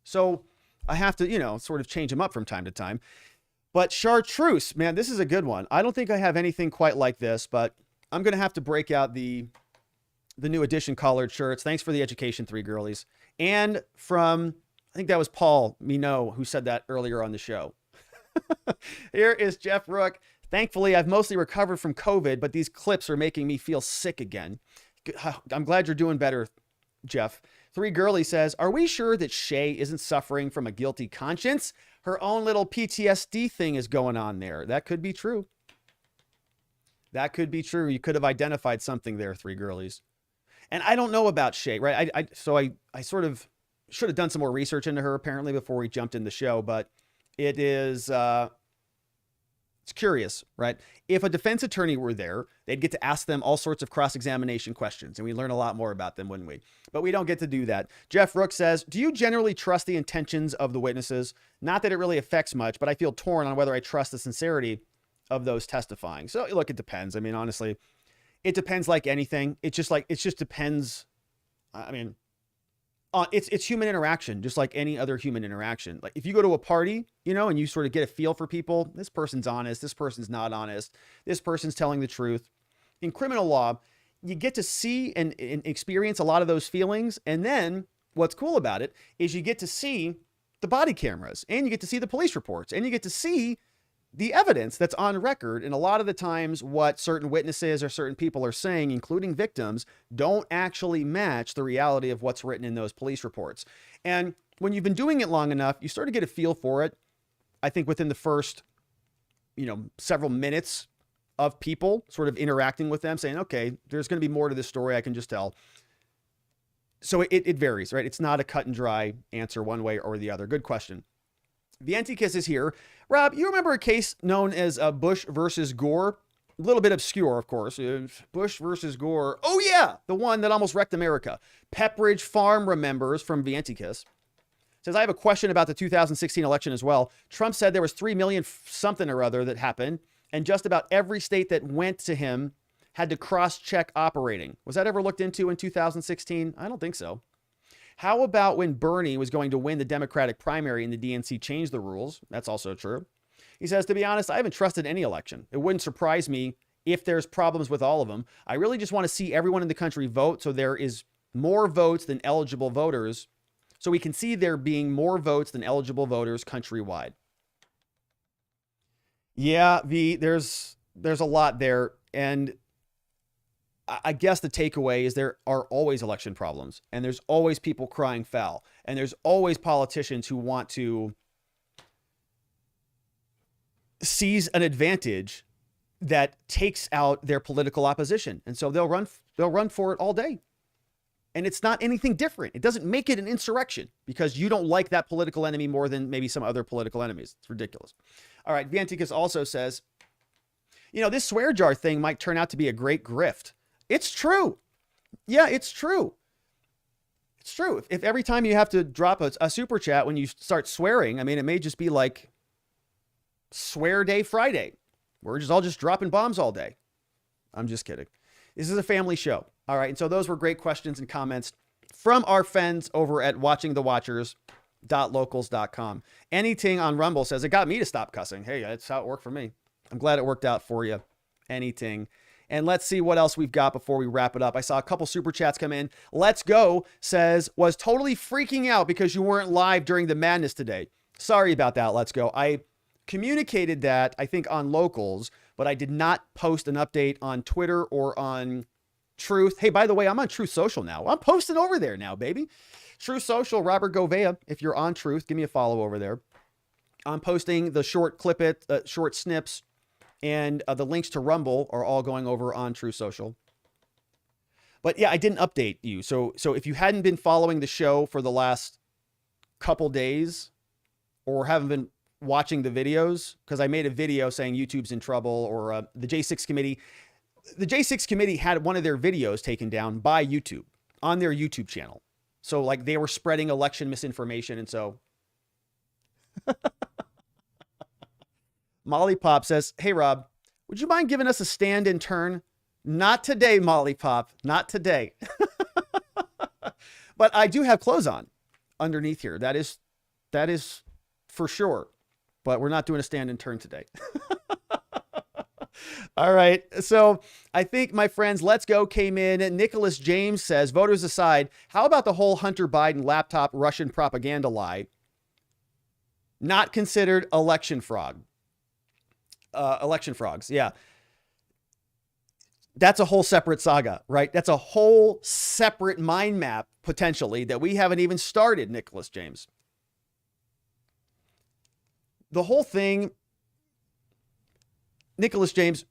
So I have to, sort of change them up from time to time. But chartreuse, man, this is a good one. I don't think I have anything quite like this, but I'm going to have to break out the new edition collared shirts. Thanks for the education, Three Girlies. And from, I think that was Paul Minot who said that earlier on the show. Here is Jeff Rook. Thankfully, I've mostly recovered from COVID, but these clips are making me feel sick again. I'm glad you're doing better, Jeff. Three Girlie says, are we sure that Shay isn't suffering from a guilty conscience? Her own little PTSD thing is going on there. That could be true. That could be true. You could have identified something there, Three Girlies. And I don't know about Shay, right? So I sort of should have done some more research into her apparently before we jumped in the show, but it is, it's curious, right? If a defense attorney were there, they'd get to ask them all sorts of cross-examination questions, and we learn a lot more about them, wouldn't we? But we don't get to do that. Jeff Rook says, do you generally trust the intentions of the witnesses? Not that it really affects much, but I feel torn on whether I trust the sincerity of those testifying. So look, it depends. I mean, honestly, it depends like anything. It just depends. I mean, it's human interaction, just like any other human interaction. Like if you go to a party, and you sort of get a feel for people, this person's honest, this person's not honest, this person's telling the truth. In criminal law, you get to see and experience a lot of those feelings. And then what's cool about it is you get to see the body cameras and you get to see the police reports and you get to see the evidence that's on record. And a lot of the times what certain witnesses or certain people are saying, including victims, don't actually match the reality of what's written in those police reports. And when you've been doing it long enough, you sort of get a feel for it. I think within the first, several minutes of people sort of interacting with them saying, okay, there's going to be more to this story. I can just tell. So it varies, right? It's not a cut and dry answer one way or the other. Good question. Vientikis is here. Rob, you remember a case known as Bush versus Gore? A little bit obscure, of course. Bush versus Gore. Oh, yeah, the one that almost wrecked America. Pepperidge Farm remembers from Vientikis. Says, I have a question about the 2016 election as well. Trump said there was 3 million something or other that happened, and just about every state that went to him had to cross-check operating. Was that ever looked into in 2016? I don't think so. How about when Bernie was going to win the Democratic primary and the DNC changed the rules? That's also true. He says, to be honest, I haven't trusted any election. It wouldn't surprise me if there's problems with all of them. I really just want to see everyone in the country vote so there is more votes than eligible voters So we can see there being more votes than eligible voters countrywide. Yeah, there's a lot there. And I guess the takeaway is there are always election problems, and there's always people crying foul, and there's always politicians who want to seize an advantage that takes out their political opposition. And so they'll run for it all day. And it's not anything different. It doesn't make it an insurrection because you don't like that political enemy more than maybe some other political enemies. It's ridiculous. All right. Viantikas also says, this swear jar thing might turn out to be a great grift. It's true. Yeah, it's true. It's true. If every time you have to drop a super chat when you start swearing, I mean, it may just be like Swear Day Friday. We're all just dropping bombs all day. I'm just kidding. This is a family show. All right. And so those were great questions and comments from our friends over at watchingthewatchers.locals.com. Anything on Rumble says, it got me to stop cussing. Hey, that's how it worked for me. I'm glad it worked out for you. Anything. And let's see what else we've got before we wrap it up. I saw a couple super chats come in. Let's Go says, was totally freaking out because you weren't live during the madness today. Sorry about that. Let's Go. I communicated that, I think, on Locals, but I did not post an update on Twitter or on Truth. Hey, by the way, I'm on Truth Social now. I'm posting over there now, baby. Truth Social, Robert Govea. If you're on Truth, give me a follow over there. I'm posting the short short snips, and the links to Rumble are all going over on Truth Social. But yeah, I didn't update you. So if you hadn't been following the show for the last couple days or haven't been watching the videos, because I made a video saying YouTube's in trouble, or the J6 committee. The J6 committee had one of their videos taken down by YouTube on their YouTube channel. So like they were spreading election misinformation. And so Molly Pop says, hey, Rob, would you mind giving us a stand and turn? Not today, Molly Pop, not today. But I do have clothes on underneath here. That is for sure. But we're not doing a stand and turn today. All right. So I think, my friends, Let's Go came in. Nicholas James says, voters aside, how about the whole Hunter Biden laptop Russian propaganda lie? Not considered election fraud. Election frogs. Yeah. That's a whole separate saga, right? That's a whole separate mind map, potentially, that we haven't even started, Nicholas James. The whole thing, Nicholas James,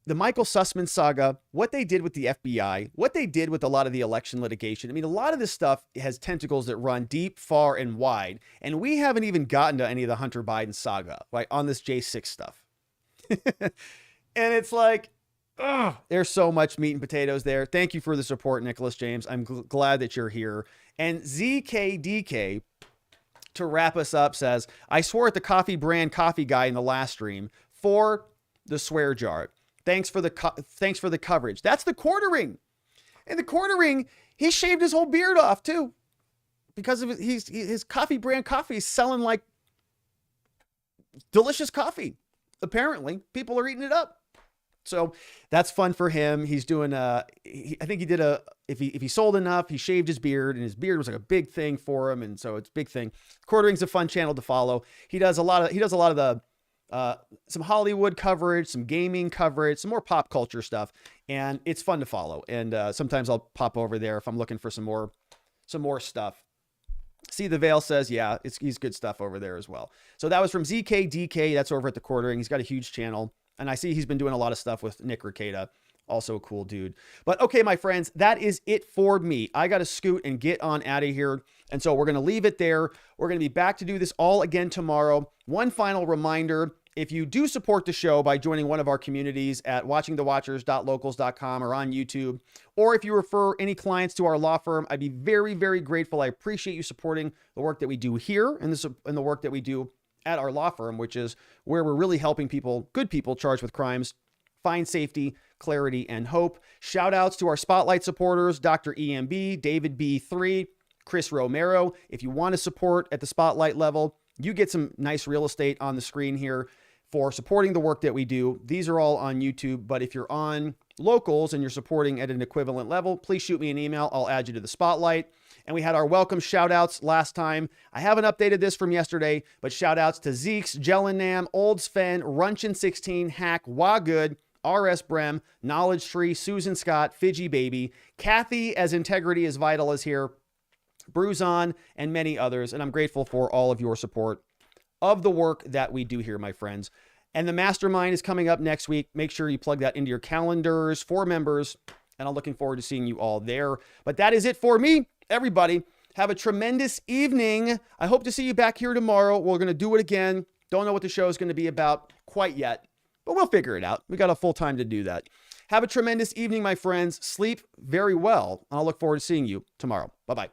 the Michael Sussman saga, what they did with the FBI, what they did with a lot of the election litigation. I mean, a lot of this stuff has tentacles that run deep, far, and wide. And we haven't even gotten to any of the Hunter Biden saga, right, on this J6 stuff. And it's like, there's so much meat and potatoes there. Thank you for the support, Nicholas James. I'm glad that you're here. And ZKDK, to wrap us up, says, I swore at the coffee brand coffee guy in the last stream for the swear jar. Thanks for the coverage. That's the quartering. And the quartering, he shaved his whole beard off too, because of his coffee brand coffee is selling like delicious coffee. Apparently, people are eating it up. So that's fun for him. He's doing I think he did if he sold enough, he shaved his beard, and his beard was like a big thing for him. And so it's a big thing. Quartering's a fun channel to follow. He does a lot of the, some Hollywood coverage, some gaming coverage, some more pop culture stuff. And it's fun to follow. And sometimes I'll pop over there if I'm looking for some more stuff. See the Veil says, yeah, he's good stuff over there as well. So that was from ZKDK. That's over at the Quartering. He's got a huge channel. And I see he's been doing a lot of stuff with Nick Ricada. Also a cool dude. But okay, my friends, that is it for me. I got to scoot and get on out of here. And so we're going to leave it there. We're going to be back to do this all again tomorrow. One final reminder, if you do support the show by joining one of our communities at watchingthewatchers.locals.com or on YouTube, or if you refer any clients to our law firm, I'd be very, very grateful. I appreciate you supporting the work that we do here and the work that we do at our law firm, which is where we're really helping people, good people charged with crimes, find safety, clarity, and hope. Shout outs to our Spotlight supporters, Dr. EMB, David B3, Chris Romero. If you want to support at the Spotlight level, you get some nice real estate on the screen here for supporting the work that we do. These are all on YouTube, but if you're on locals and you're supporting at an equivalent level, please shoot me an email. I'll add you to the spotlight. And we had our welcome shout outs last time. I haven't updated this from yesterday, but shout outs to Zeeks, Jellinam, Old Sven, Runchin16, Hack, Wagood, RS Brem, Knowledge Tree, Susan Scott, Fidgy Baby, Kathy, as integrity is vital as here, Bruzon, and many others. And I'm grateful for all of your support of the work that we do here, my friends. And the mastermind is coming up next week. Make sure you plug that into your calendars for members. And I'm looking forward to seeing you all there. But that is it for me. Everybody, have a tremendous evening. I hope to see you back here tomorrow. We're going to do it again. Don't know what the show is going to be about quite yet, but we'll figure it out. We got a full time to do that. Have a tremendous evening, my friends. Sleep very well. And I'll look forward to seeing you tomorrow. Bye-bye.